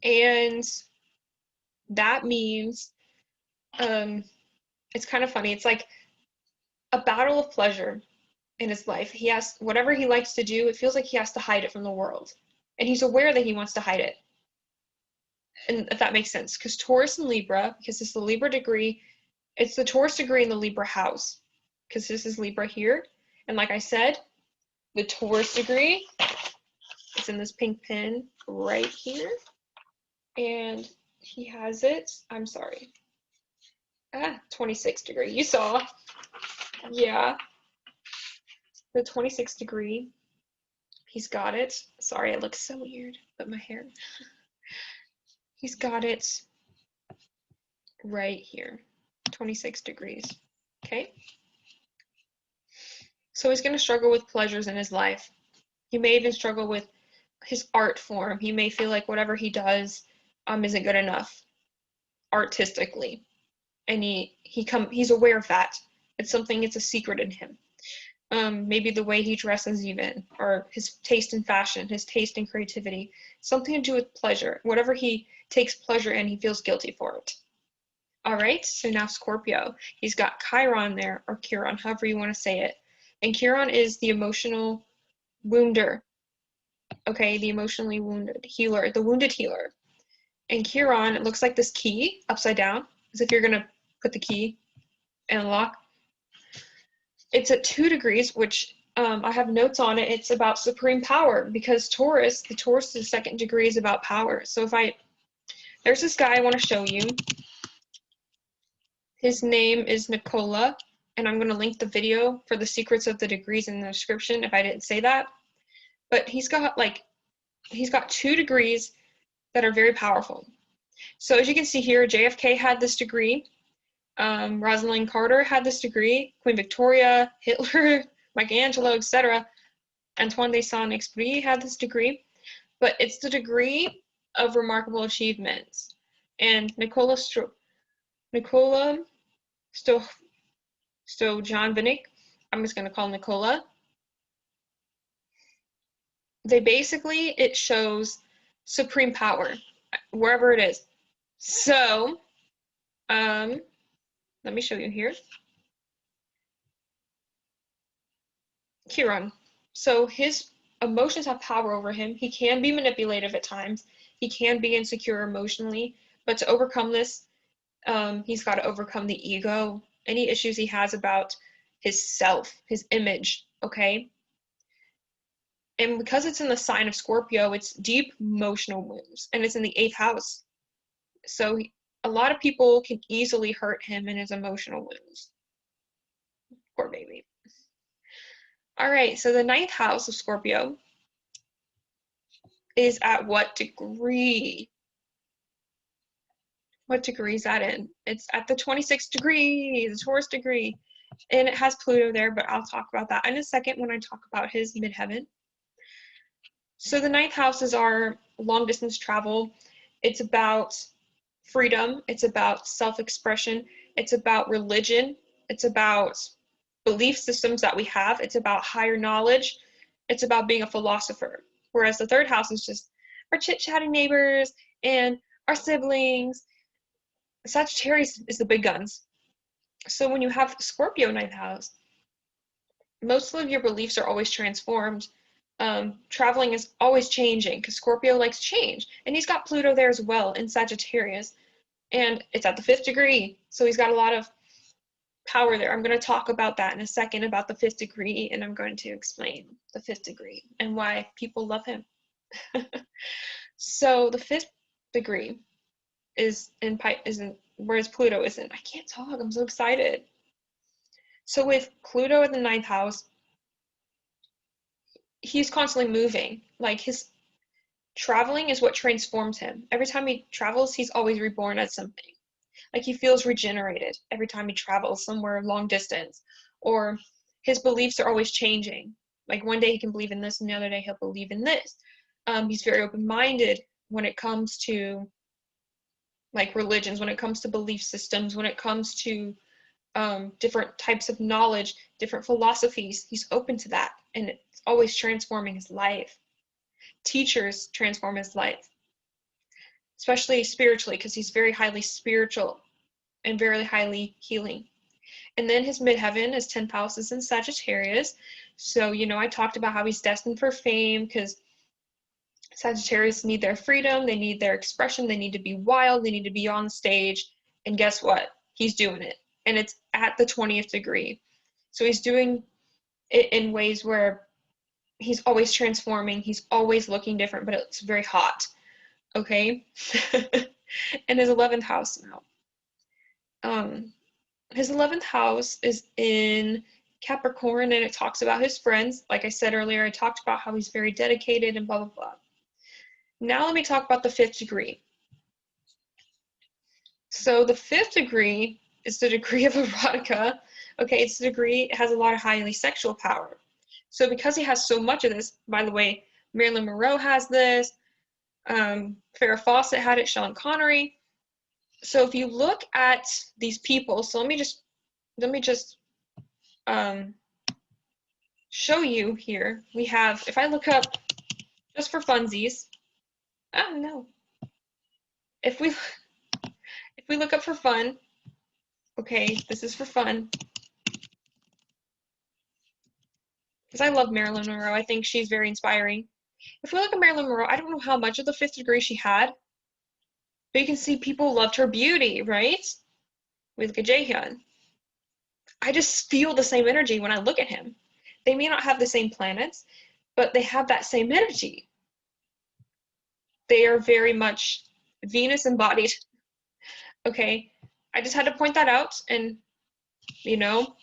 And that means It's kind of funny. It's like a battle of pleasure in his life. He has whatever he likes to do, it feels like he has to hide it from the world. And he's aware that he wants to hide it. And if that makes sense, because Taurus and Libra, because it's the Libra degree, it's the Taurus degree in the Libra house, because this is Libra here. And like I said, the Taurus degree is in this pink pin right here. And he has it, I'm sorry, 26 degree. You saw. Yeah. The 26 degree. He's got it. Sorry, it looks so weird, but my hair. He's got it right here. 26 degrees. Okay? So he's going to struggle with pleasures in his life. He may even struggle with his art form. He may feel like whatever he does isn't good enough artistically. And he's aware of that. It's a secret in him. Maybe the way he dresses even, or his taste in fashion, his taste in creativity, something to do with pleasure. Whatever he takes pleasure in, he feels guilty for it. All right, so now Scorpio. He's got Chiron there, or Chiron, however you want to say it. And Chiron is the emotional wounder. Okay, the emotionally wounded healer, the wounded healer. And Chiron, it looks like this key upside down, as if you're going to put the key in a lock. It's at 2 degrees, which I have notes on it. It's about supreme power, because the Taurus' second degree is about power. So there's this guy I want to show you. His name is Nicola, and I'm going to link the video for the secrets of the degrees in the description if I didn't say that. But he's got 2 degrees that are very powerful. So as you can see here, JFK had this degree. Rosalind Carter had this degree, Queen Victoria, Hitler, Michelangelo, etc. Antoine de Saint-Exupéry had this degree, but it's the degree of remarkable achievements. And Nicola Stojanovic, I'm just going to call Nicola. It shows supreme power, wherever it is. So, let me show you here. Chiron. So his emotions have power over him. He can be manipulative at times. He can be insecure emotionally. But to overcome this, he's got to overcome the ego, any issues he has about his self, his image, okay? And because it's in the sign of Scorpio, it's deep emotional wounds, and it's in the 8th house. So a lot of people can easily hurt him in his emotional wounds. Poor baby. All right, so the 9th house of Scorpio is at what degree? What degree is that in? It's at the 26th degree, the Taurus degree, and it has Pluto there, but I'll talk about that in a second when I talk about his midheaven. So the 9th house is our long distance travel. It's about freedom. It's about self-expression. It's about religion. It's about belief systems that we have. It's about higher knowledge. It's about being a philosopher. Whereas the 3rd house is just our chit-chatting neighbors and our siblings. Sagittarius is the big guns. So when you have Scorpio 9th house, most of your beliefs are always transformed. Traveling is always changing, because Scorpio likes change. And he's got Pluto there as well in Sagittarius. And it's at the 5th degree. So he's got a lot of power there. I'm going to talk about that in a second, about the 5th degree, and I'm going to explain the 5th degree and why people love him. So the 5th degree is in whereas Pluto isn't. I can't talk. I'm so excited. So with Pluto in the 9th house, he's constantly moving. Like, his traveling is what transforms him. Every time he travels, he's always reborn as something. Like, he feels regenerated every time he travels somewhere long distance. Or his beliefs are always changing. Like, one day he can believe in this, and the other day he'll believe in this. He's very open-minded when it comes to like religions, when it comes to belief systems, when it comes to different types of knowledge, different philosophies. He's open to that, and it's always transforming his life. Teachers transform his life, especially spiritually, because he's very highly spiritual. and very highly healing. And then his midheaven is 10th house is in Sagittarius. So, you know, I talked about how he's destined for fame because Sagittarius need their freedom, they need their expression, they need to be wild, they need to be on stage. And guess what? He's doing it. And it's at the 20th degree. So he's doing it in ways where he's always transforming, he's always looking different, but it's very hot. Okay? And his 11th house now. His 11th house is in Capricorn, and it talks about his friends. Like I said earlier, I talked about how he's very dedicated and blah, blah, blah. Now let me talk about the 5th degree. So the 5th degree is the degree of erotica. Okay, it's the degree, it has a lot of highly sexual power. So because he has so much of this, by the way, Marilyn Monroe has this, Farrah Fawcett had it, Sean Connery. So if you look at these people, so let me just show you here. We have, if I look up just for funsies, oh no. If we look up for fun, okay, this is for fun. Because I love Marilyn Monroe. I think she's very inspiring. If we look at Marilyn Monroe, I don't know how much of the 5th degree she had, but you can see people loved her beauty, right? We look at Jaehyun. I just feel the same energy when I look at him. They may not have the same planets, but they have that same energy. They are very much Venus embodied. Okay, I just had to point that out, and you know,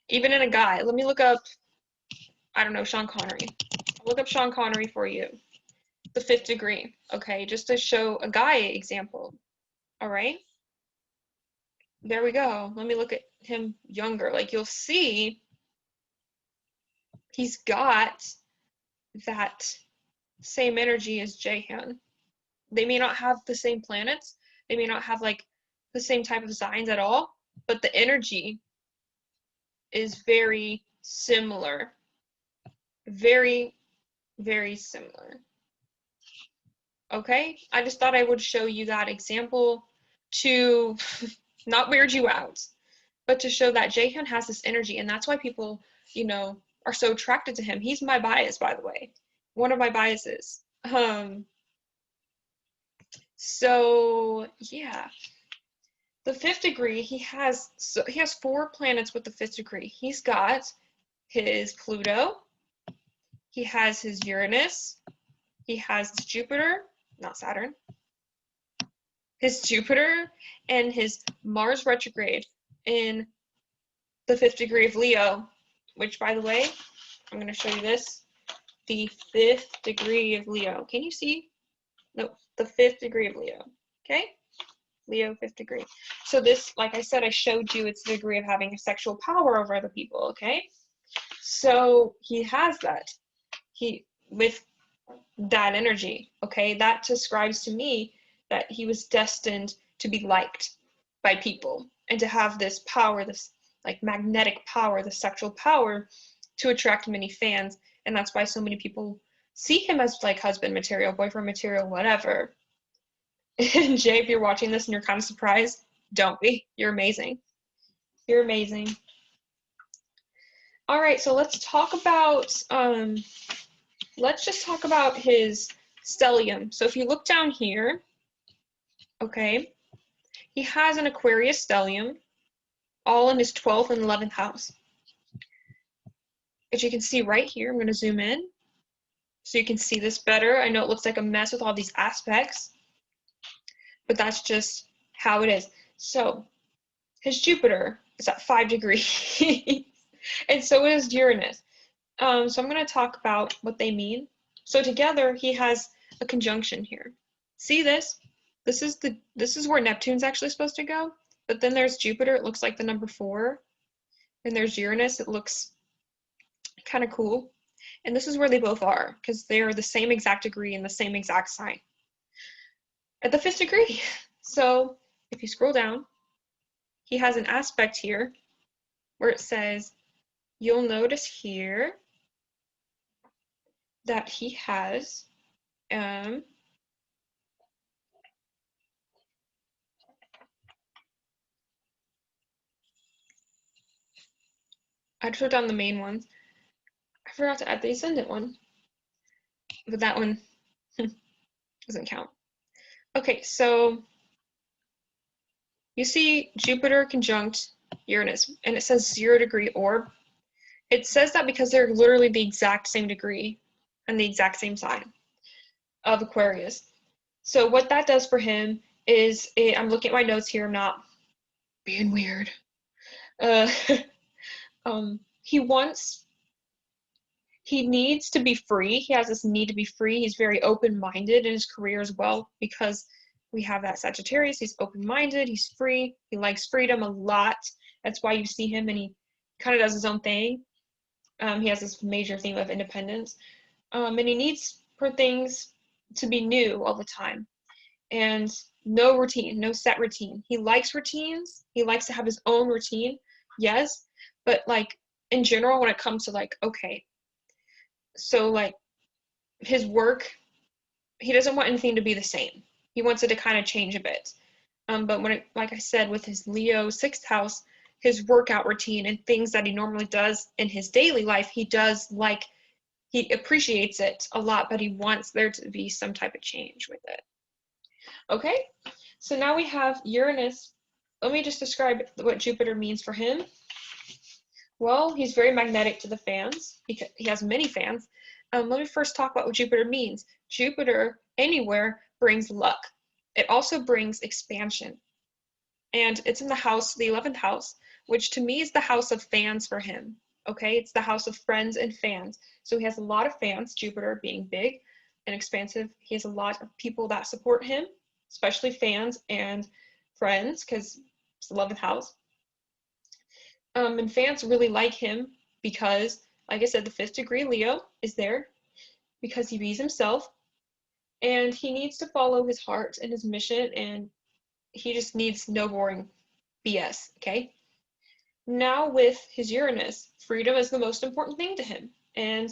even in a guy, let me look up, I don't know, Sean Connery. I'll look up Sean Connery for you. The 5th degree, okay, just to show a guy example. All right, there we go. Let me look at him younger. Like, you'll see he's got that same energy as Jaehyun. They may not have the same planets, they may not have like the same type of signs at all, but the energy is very similar. Very, very similar. Okay, I just thought I would show you that example to not weird you out, but to show that Jaehyun has this energy, and that's why people, you know, are so attracted to him. He's my bias, by the way, one of my biases. So yeah, the 5th degree, he has 4 planets with the 5th degree. He's got his Pluto, he has his Uranus, he has his Jupiter, not Saturn, his Jupiter, and his Mars retrograde in the 5th degree of Leo, which, by the way, I'm going to show you this, the 5th degree of Leo. Can you see? No, the 5th degree of Leo, okay? Leo, 5th degree. So this, like I said, I showed you it's the degree of having a sexual power over other people, okay? So he has that. With that energy, okay? That describes to me that he was destined to be liked by people and to have this power, this like magnetic power, the sexual power to attract many fans. And that's why so many people see him as like husband material, boyfriend material, whatever. And Jay, if you're watching this and you're kind of surprised, don't be. You're amazing. You're amazing. All right, so let's talk about, let's just talk about his stellium. So if you look down here, okay, he has an Aquarius stellium, all in his 12th and 11th house. As you can see right here, I'm going to zoom in so you can see this better. I know it looks like a mess with all these aspects, but that's just how it is. So his Jupiter is at 5 degrees, and so is Uranus. So I'm going to talk about what they mean. So together, he has a conjunction here. See this? This is where Neptune's actually supposed to go, but then there's Jupiter. It looks like the number 4, and there's Uranus. It looks kind of cool, and this is where they both are because they are the same exact degree in the same exact sign at the 5th degree. So if you scroll down, he has an aspect here where it says, you'll notice here that he has I just wrote down the main ones. I forgot to add the Ascendant one, but that one doesn't count. Okay, so you see Jupiter conjunct Uranus, and it says 0-degree orb. It says that because they're literally the exact same degree and the exact same sign of Aquarius. So what that does for him is, I'm looking at my notes here, I'm not being weird. He needs to be free. He has this need to be free. He's very open-minded in his career as well, because we have that Sagittarius. He's open-minded, he's free, he likes freedom a lot. That's why you see him and he kind of does his own thing. He has this major theme of independence. And he needs for things to be new all the time. And no routine, no set routine. He likes routines. He likes to have his own routine, yes. But like in general, when it comes to like, okay, so like his work, he doesn't want anything to be the same. He wants it to kind of change a bit. But when it, like I said, with his Leo 6th house, his workout routine and things that he normally does in his daily life, he does like, he appreciates it a lot, but he wants there to be some type of change with it. Okay, so now we have Uranus. Let me just describe what Jupiter means for him. Well, he's very magnetic to the fans. He has many fans. Let me first talk about what Jupiter means. Jupiter, anywhere, brings luck. It also brings expansion. And it's in the house, the 11th house, which to me is the house of fans for him. Okay, it's the house of friends and fans. So he has a lot of fans, Jupiter being big and expansive. He has a lot of people that support him, especially fans and friends, because it's the 11th house. And fans really like him because, like I said, the 5th degree Leo is there because he bees himself and he needs to follow his heart and his mission, and he just needs no boring BS, okay? Now with his Uranus, freedom is the most important thing to him, and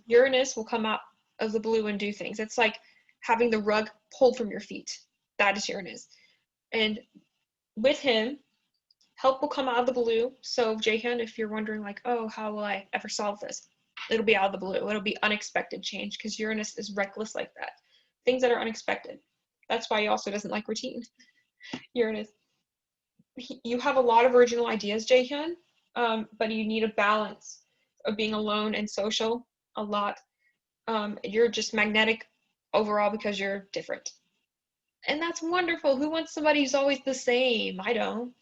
Uranus will come out of the blue and do things. It's like having the rug pulled from your feet. That is Uranus. And with him, help will come out of the blue. So Jaehyun, if you're wondering like, oh, how will I ever solve this? It'll be out of the blue. It'll be unexpected change because Uranus is reckless like that. Things that are unexpected. That's why he also doesn't like routine. Uranus. You have a lot of original ideas, Jaehyun, but you need a balance of being alone and social a lot. You're just magnetic overall because you're different. And that's wonderful. Who wants somebody who's always the same? I don't.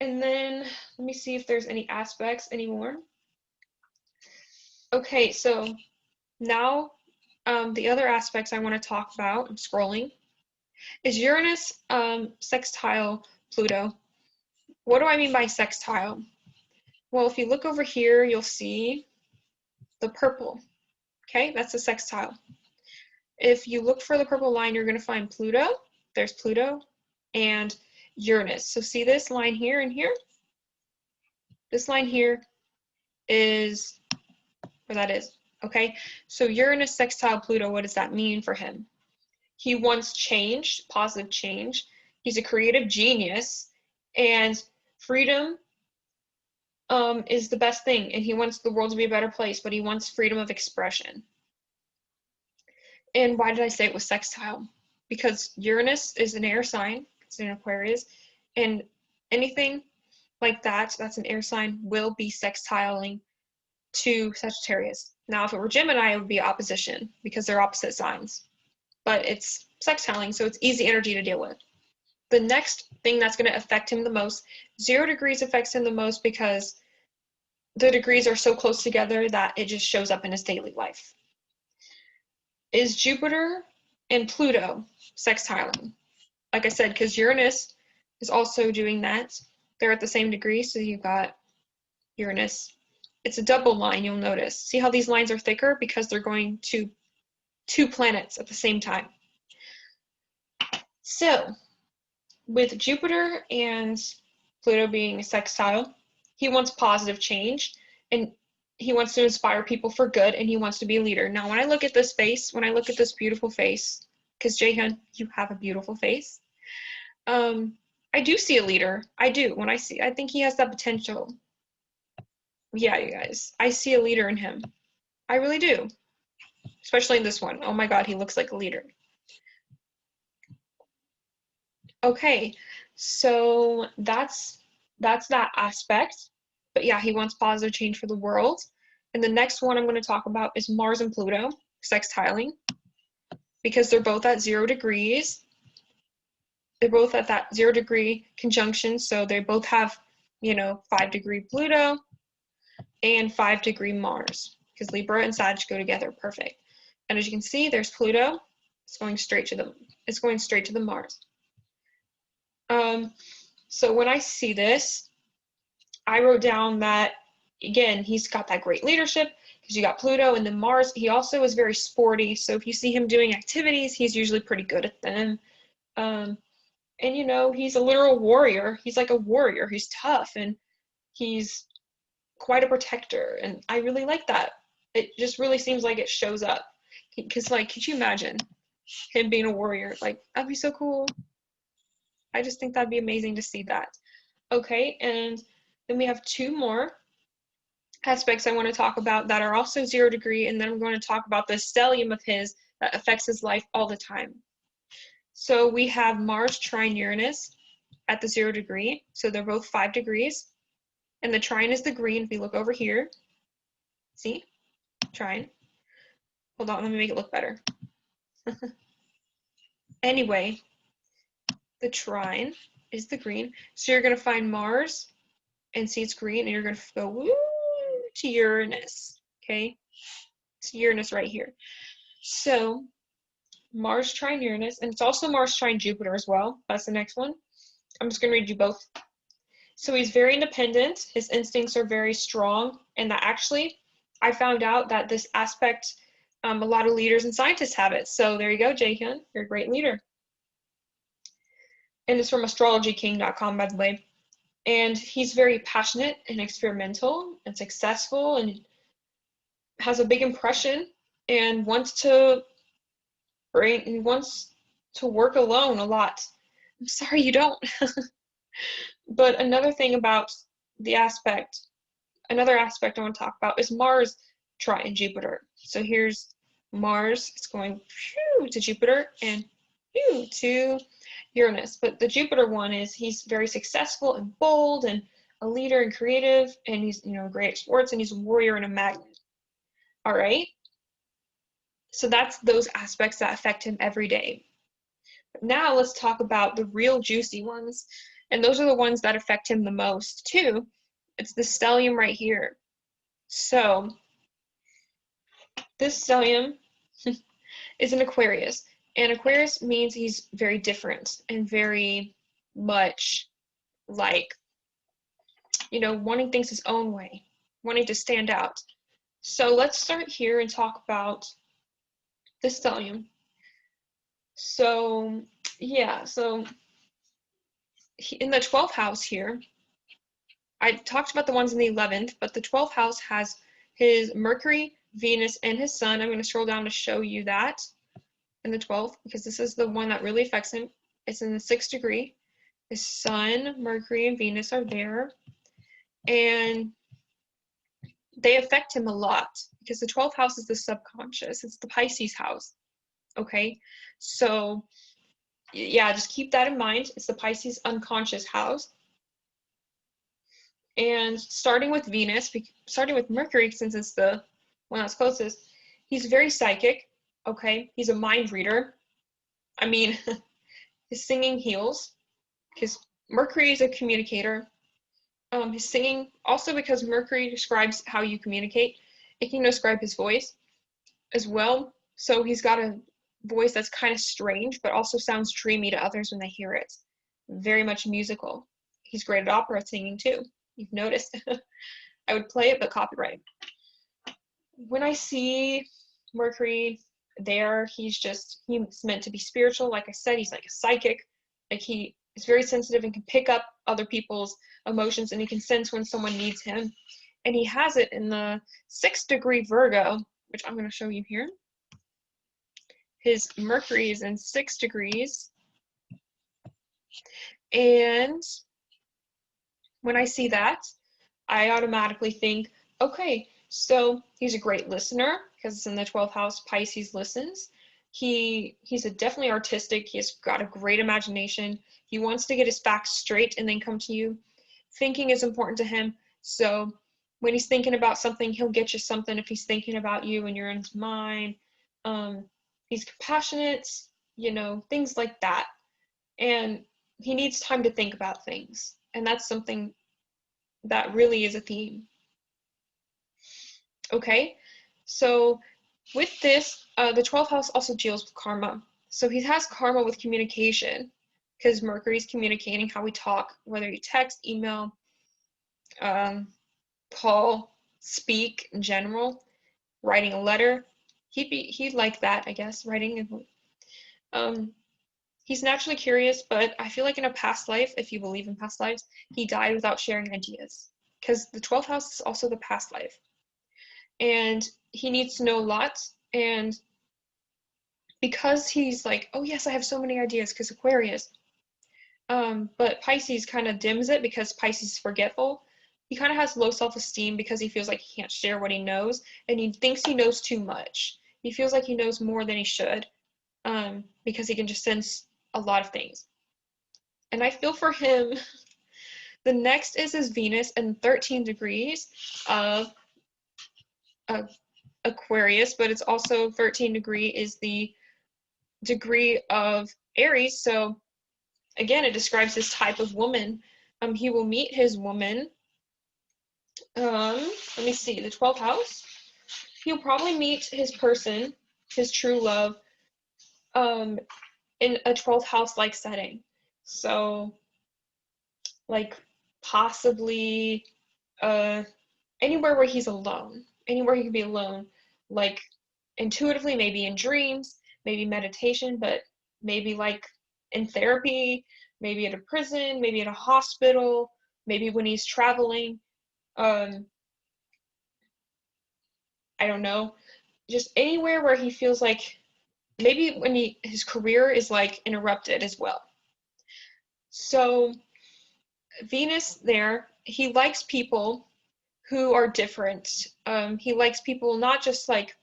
And then let me see if there's any aspects anymore. Okay, so now the other aspects I want to talk about, I'm scrolling, is Uranus sextile Pluto. What do I mean by sextile? Well, if you look over here, you'll see the purple. Okay, that's a sextile. If you look for the purple line, you're going to find Pluto. There's Pluto and Uranus. So see this line here and here? This line here is where that is. Okay, so Uranus sextile Pluto, what does that mean for him? He wants change, positive change. He's a creative genius, and freedom is the best thing, and he wants the world to be a better place, but he wants freedom of expression. And why did I say it was sextile? Because Uranus is an air sign, it's an Aquarius, and anything like that, that's an air sign, will be sextiling to Sagittarius. Now, if it were Gemini, it would be opposition, because they're opposite signs. But it's sextiling, so it's easy energy to deal with. The next thing that's going to affect him the most, 0 degrees affects him the most because the degrees are so close together that it just shows up in his daily life, is Jupiter and Pluto sextiling. Like I said, because Uranus is also doing that. They're at the same degree, so you've got Uranus. It's a double line, you'll notice. See how these lines are thicker? Because they're going to 2 planets at the same time. So, with Jupiter and Pluto being a sextile, he wants positive change, and he wants to inspire people for good, and he wants to be a leader. Now, when I look at this face, when I look at this beautiful face, because Jaehyun, you have a beautiful face, I do see a leader. I do. I think he has that potential. Yeah, you guys, I see a leader in him. I really do. Especially in this one. Oh my god, he looks like a leader. Okay, so that's that aspect. But yeah, he wants positive change for the world. And the next one I'm going to talk about is Mars and Pluto sextiling, because they're both at 0 degrees. They're both at that 0 degree conjunction, so they both have, 5-degree Pluto and 5-degree Mars, because Libra and Sag go together perfect. And as you can see, there's Pluto. It's going straight to the Mars. So when I see this, I wrote down that, again, he's got that great leadership, because you got Pluto and then Mars. He also is very sporty, so if you see him doing activities, he's usually pretty good at them. And he's a literal warrior. He's like a warrior. He's tough, and he's quite a protector, and I really like that. It just really seems like it shows up, because, like, could you imagine him being a warrior? Like, that'd be so cool. I just think that'd be amazing to see that. Okay, and then we have 2 more aspects I want to talk about that are also 0 degree, and then I'm going to talk about the stellium of his that affects his life all the time. So we have Mars trine Uranus at the 0 degree, so they're both 5 degrees, and the trine is the green. If we look over here, see? Trine. Hold on, let me make it look better. Anyway, the trine is the green, so you're going to find Mars and see it's green, and you're going to go woo to Uranus, okay? It's Uranus right here. So Mars trine Uranus, and it's also Mars trine Jupiter as well. That's the next one. I'm just going to read you both. So he's very independent. His instincts are very strong, and that actually, I found out that this aspect, a lot of leaders and scientists have it. So there you go, Jaehyun. You're a great leader. And it's from astrologyking.com, by the way. And he's very passionate and experimental and successful and has a big impression and wants to work alone a lot. I'm sorry you don't. But another aspect I want to talk about is Mars trine Jupiter. So here's Mars, it's going to Jupiter and to Uranus. But the Jupiter one is he's very successful and bold and a leader and creative, and he's great at sports, and he's a warrior and a magnet. All right. So that's those aspects that affect him every day. But now let's talk about the real juicy ones, and those are the ones that affect him the most too. It's the stellium right here. So this stellium is an Aquarius, and Aquarius means he's very different and very much like, wanting things his own way, wanting to stand out. So let's start here and talk about the stellium. So yeah, so in the 12th house here, I talked about the ones in the 11th, but the 12th house has his Mercury, Venus, and his Sun. I'm going to scroll down to show you that in the 12th, because this is the one that really affects him. It's in the 6th degree. His Sun, Mercury, and Venus are there, and they affect him a lot, because the 12th house is the subconscious. It's the Pisces house, okay? So yeah, just keep that in mind. It's the Pisces unconscious house. And starting with Mercury, since it's the one that's closest, he's very psychic, okay? He's a mind reader. I mean, his singing heals, because Mercury is a communicator. His singing, also because Mercury describes how you communicate, it can describe his voice as well. So he's got a voice that's kind of strange, but also sounds dreamy to others when they hear it. Very much musical. He's great at opera singing too. You've noticed. I would play it, but copyright. When I see Mercury there, he's meant to be spiritual. Like I said, he's like a psychic. Like he is very sensitive and can pick up other people's emotions, and he can sense when someone needs him. And he has it in the 6th degree Virgo, which I'm going to show you here. His Mercury is in 6 degrees. And when I see that, I automatically think Okay, so he's a great listener because it's in the 12th house. Pisces listens. He's definitely artistic. He's got a great imagination. He wants to get his facts straight and then come to you. Thinking is important to him. So when he's thinking about something, he'll get you something if he's thinking about you and you're in his mind. He's compassionate, things like that. And he needs time to think about things. And that's something that really is a theme. Okay, so with this, the 12th house also deals with karma. So he has karma with communication because Mercury's communicating how we talk, whether you text, email, call, speak in general, writing a letter. He'd like that, I guess, writing. He's naturally curious, but I feel like in a past life, if you believe in past lives, he died without sharing ideas because the 12th house is also the past life. And he needs to know a lot, and because he's like, oh yes, I have so many ideas because Aquarius, but Pisces kind of dims it because Pisces is forgetful. He kind of has low self-esteem because he feels like he can't share what he knows, and he thinks he knows too much. He feels like he knows more than he should, because he can just sense a lot of things. And I feel for him. The next is his Venus in 13 degrees of Aquarius, but it's also 13 degree is the degree of Aries. So again, it describes this type of woman. He will meet his woman. Let me see, the 12th house. He'll probably meet his person, his true love, in a 12th house like setting. So like possibly anywhere where he's alone, anywhere he can be alone, like intuitively, maybe in dreams, maybe meditation, but maybe like in therapy, maybe at a prison, maybe at a hospital, maybe when he's traveling. I don't know, just anywhere where he feels like maybe when his career is like interrupted as well. So Venus there, he likes people who are different. He likes people not just like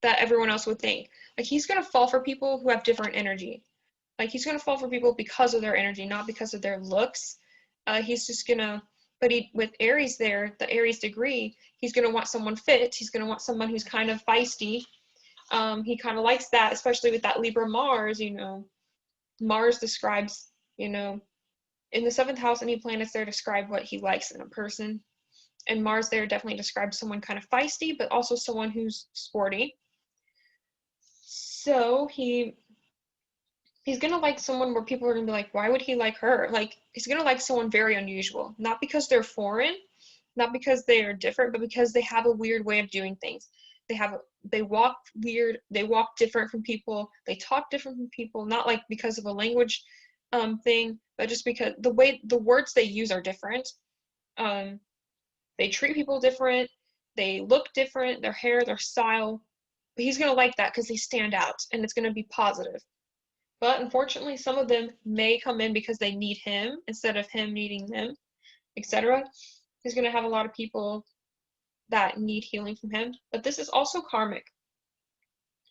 that everyone else would think. Like he's gonna fall for people who have different energy. Like he's gonna fall for people because of their energy, not because of their looks. He's just gonna, but with Aries there, the Aries degree, he's gonna want someone fit. He's gonna want someone who's kind of feisty. He kind of likes that, especially with that Libra Mars. Mars describes, in the 7th house, any planets there describe what he likes in a person. And Mars there definitely describes someone kind of feisty, but also someone who's sporty. So he's gonna like someone where people are gonna be like, why would he like her? Like he's gonna like someone very unusual, not because they're foreign, not because they are different, but because they have a weird way of doing things. They walk weird, they walk different from people, they talk different from people, not like because of a language thing, but just because the way the words they use are different. They treat people different, they look different, their hair, their style. But he's gonna like that because they stand out and it's gonna be positive. But unfortunately, some of them may come in because they need him instead of him needing them, etc. He's gonna have a lot of people that need healing from him. But this is also karmic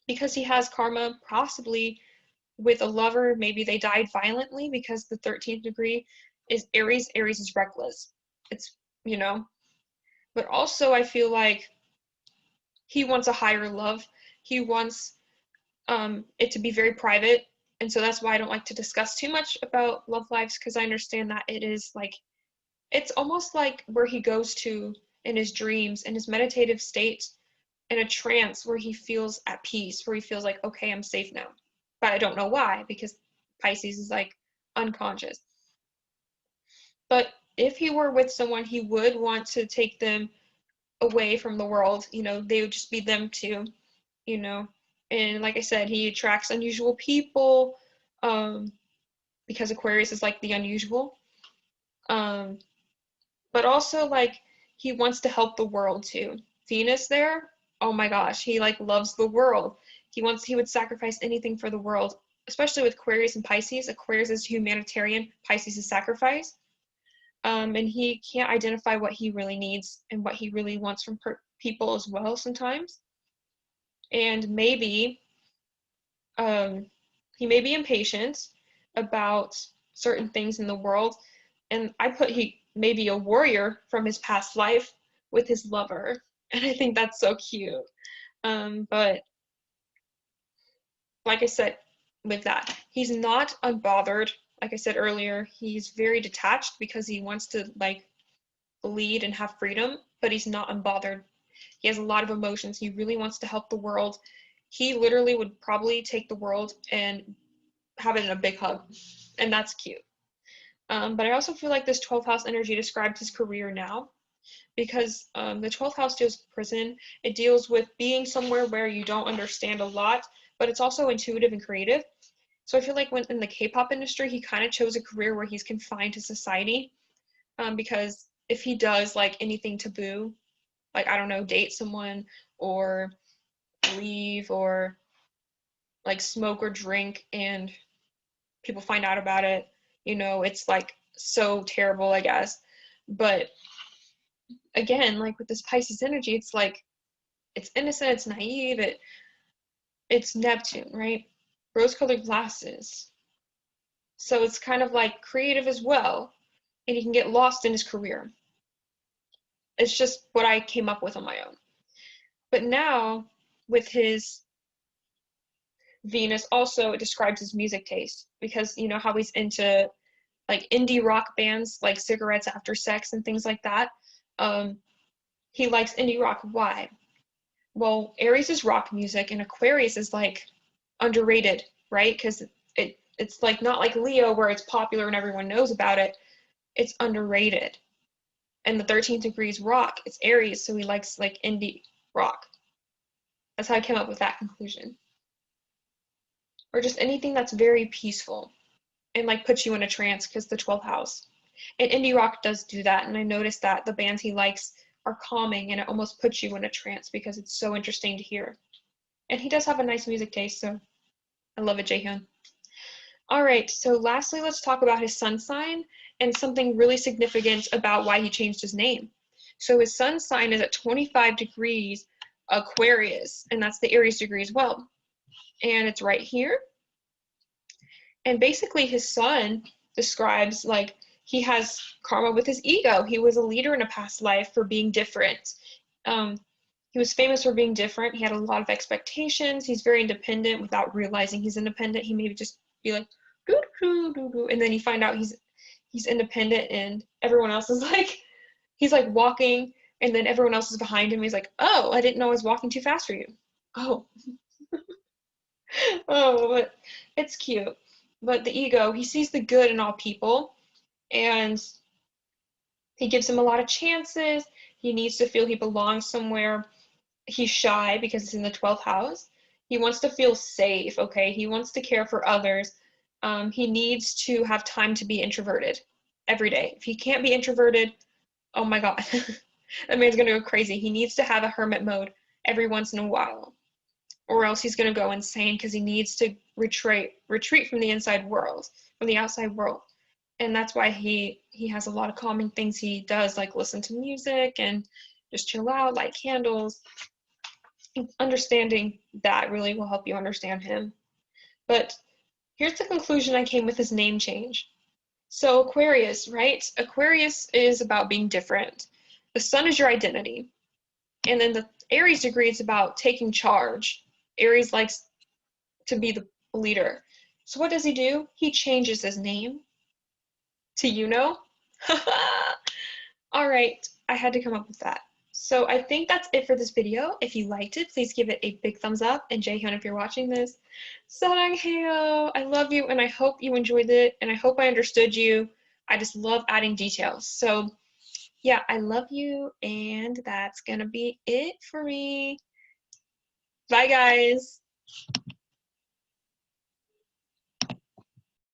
because he has karma possibly with a lover. Maybe they died violently because the 13th degree is Aries. Aries is reckless. It's, but also I feel like he wants a higher love. He wants it to be very private. And so that's why I don't like to discuss too much about love lives, because I understand that it is like, it's almost like where he goes to in his dreams, in his meditative state, in a trance where he feels at peace, where he feels like, okay, I'm safe now. But I don't know why, because Pisces is like unconscious. But if he were with someone, he would want to take them away from the world. They would just be them too, And like I said, he attracts unusual people, because Aquarius is like the unusual. But also like he wants to help the world too. Venus there, oh my gosh, he like loves the world. He would sacrifice anything for the world, especially with Aquarius and Pisces. Aquarius is humanitarian, Pisces is sacrifice. and he can't identify what he really needs and what he really wants from people as well sometimes. And maybe he may be impatient about certain things in the world. And I put he may be a warrior from his past life with his lover. And I think that's so cute. But like I said, with that, he's not unbothered. Like I said earlier, he's very detached because he wants to like lead and have freedom, but he's not unbothered. He has a lot of emotions. He really wants to help the world. He literally would probably take the world and have it in a big hug, and that's cute. But I also feel like this 12th house energy describes his career now, because the 12th house deals with prison. It deals with being somewhere where you don't understand a lot, but it's also intuitive and creative. So I feel like when in the K-pop industry, he kind of chose a career where he's confined to society, because if he does like anything taboo, like I don't know, date someone or leave or like smoke or drink and people find out about it, you know, it's like so terrible, I guess. But again, like with this Pisces energy, it's like it's innocent, it's naive, it's Neptune, right? Rose-colored glasses. So it's kind of like creative as well, and he can get lost in his career. It's just what I came up with on my own. But now with his Venus, also it describes his music taste, because you know how he's into like indie rock bands like Cigarettes After Sex and things like that. He likes indie rock. Why? Well, Aries is rock music and Aquarius is like underrated, right? Because it's like not like Leo where it's popular and everyone knows about it. It's underrated. And the 13th degree is rock. It's Aries, so he likes like indie rock. That's how I came up with that conclusion. Or just anything that's very peaceful and like puts you in a trance, because the 12th house. And indie rock does do that, and I noticed that the bands he likes are calming and it almost puts you in a trance because it's so interesting to hear. And he does have a nice music taste, so I love it, Jaehyun. All right, so lastly, let's talk about his sun sign and something really significant about why he changed his name. So his sun sign is at 25 degrees Aquarius, and that's the Aries degree as well. And it's right here. And basically his sun describes like he has karma with his ego. He was a leader in a past life for being different. He was famous for being different. He had a lot of expectations. He's very independent without realizing he's independent. He maybe just be like, doo doo doo doo, and then you find out he's independent, and everyone else is like, he's like walking, and then everyone else is behind him. He's like, oh, I didn't know I was walking too fast for you. Oh, oh, but it's cute. But the ego, he sees the good in all people, and he gives him a lot of chances. He needs to feel he belongs somewhere. He's shy because it's in the 12th house. He wants to feel safe, okay? He wants to care for others. He needs to have time to be introverted every day. If he can't be introverted, oh my God, that man's gonna go crazy. He needs to have a hermit mode every once in a while, or else he's gonna go insane because he needs to retreat from the inside world, from the outside world. And that's why he has a lot of calming things he does, like listen to music and just chill out, light candles. Understanding that really will help you understand him. But here's the conclusion I came with his name change. So Aquarius, right? Aquarius is about being different. The sun is your identity. And then the Aries degree is about taking charge. Aries likes to be the leader. So what does he do? He changes his name to Yuno. All right, I had to come up with that. So I think that's it for this video. If you liked it, please give it a big thumbs up. And Jaehyun, if you're watching this, 사랑해요. I love you, and I hope you enjoyed it, and I hope I understood you. I just love adding details. So yeah, I love you, and that's gonna be it for me. Bye, guys.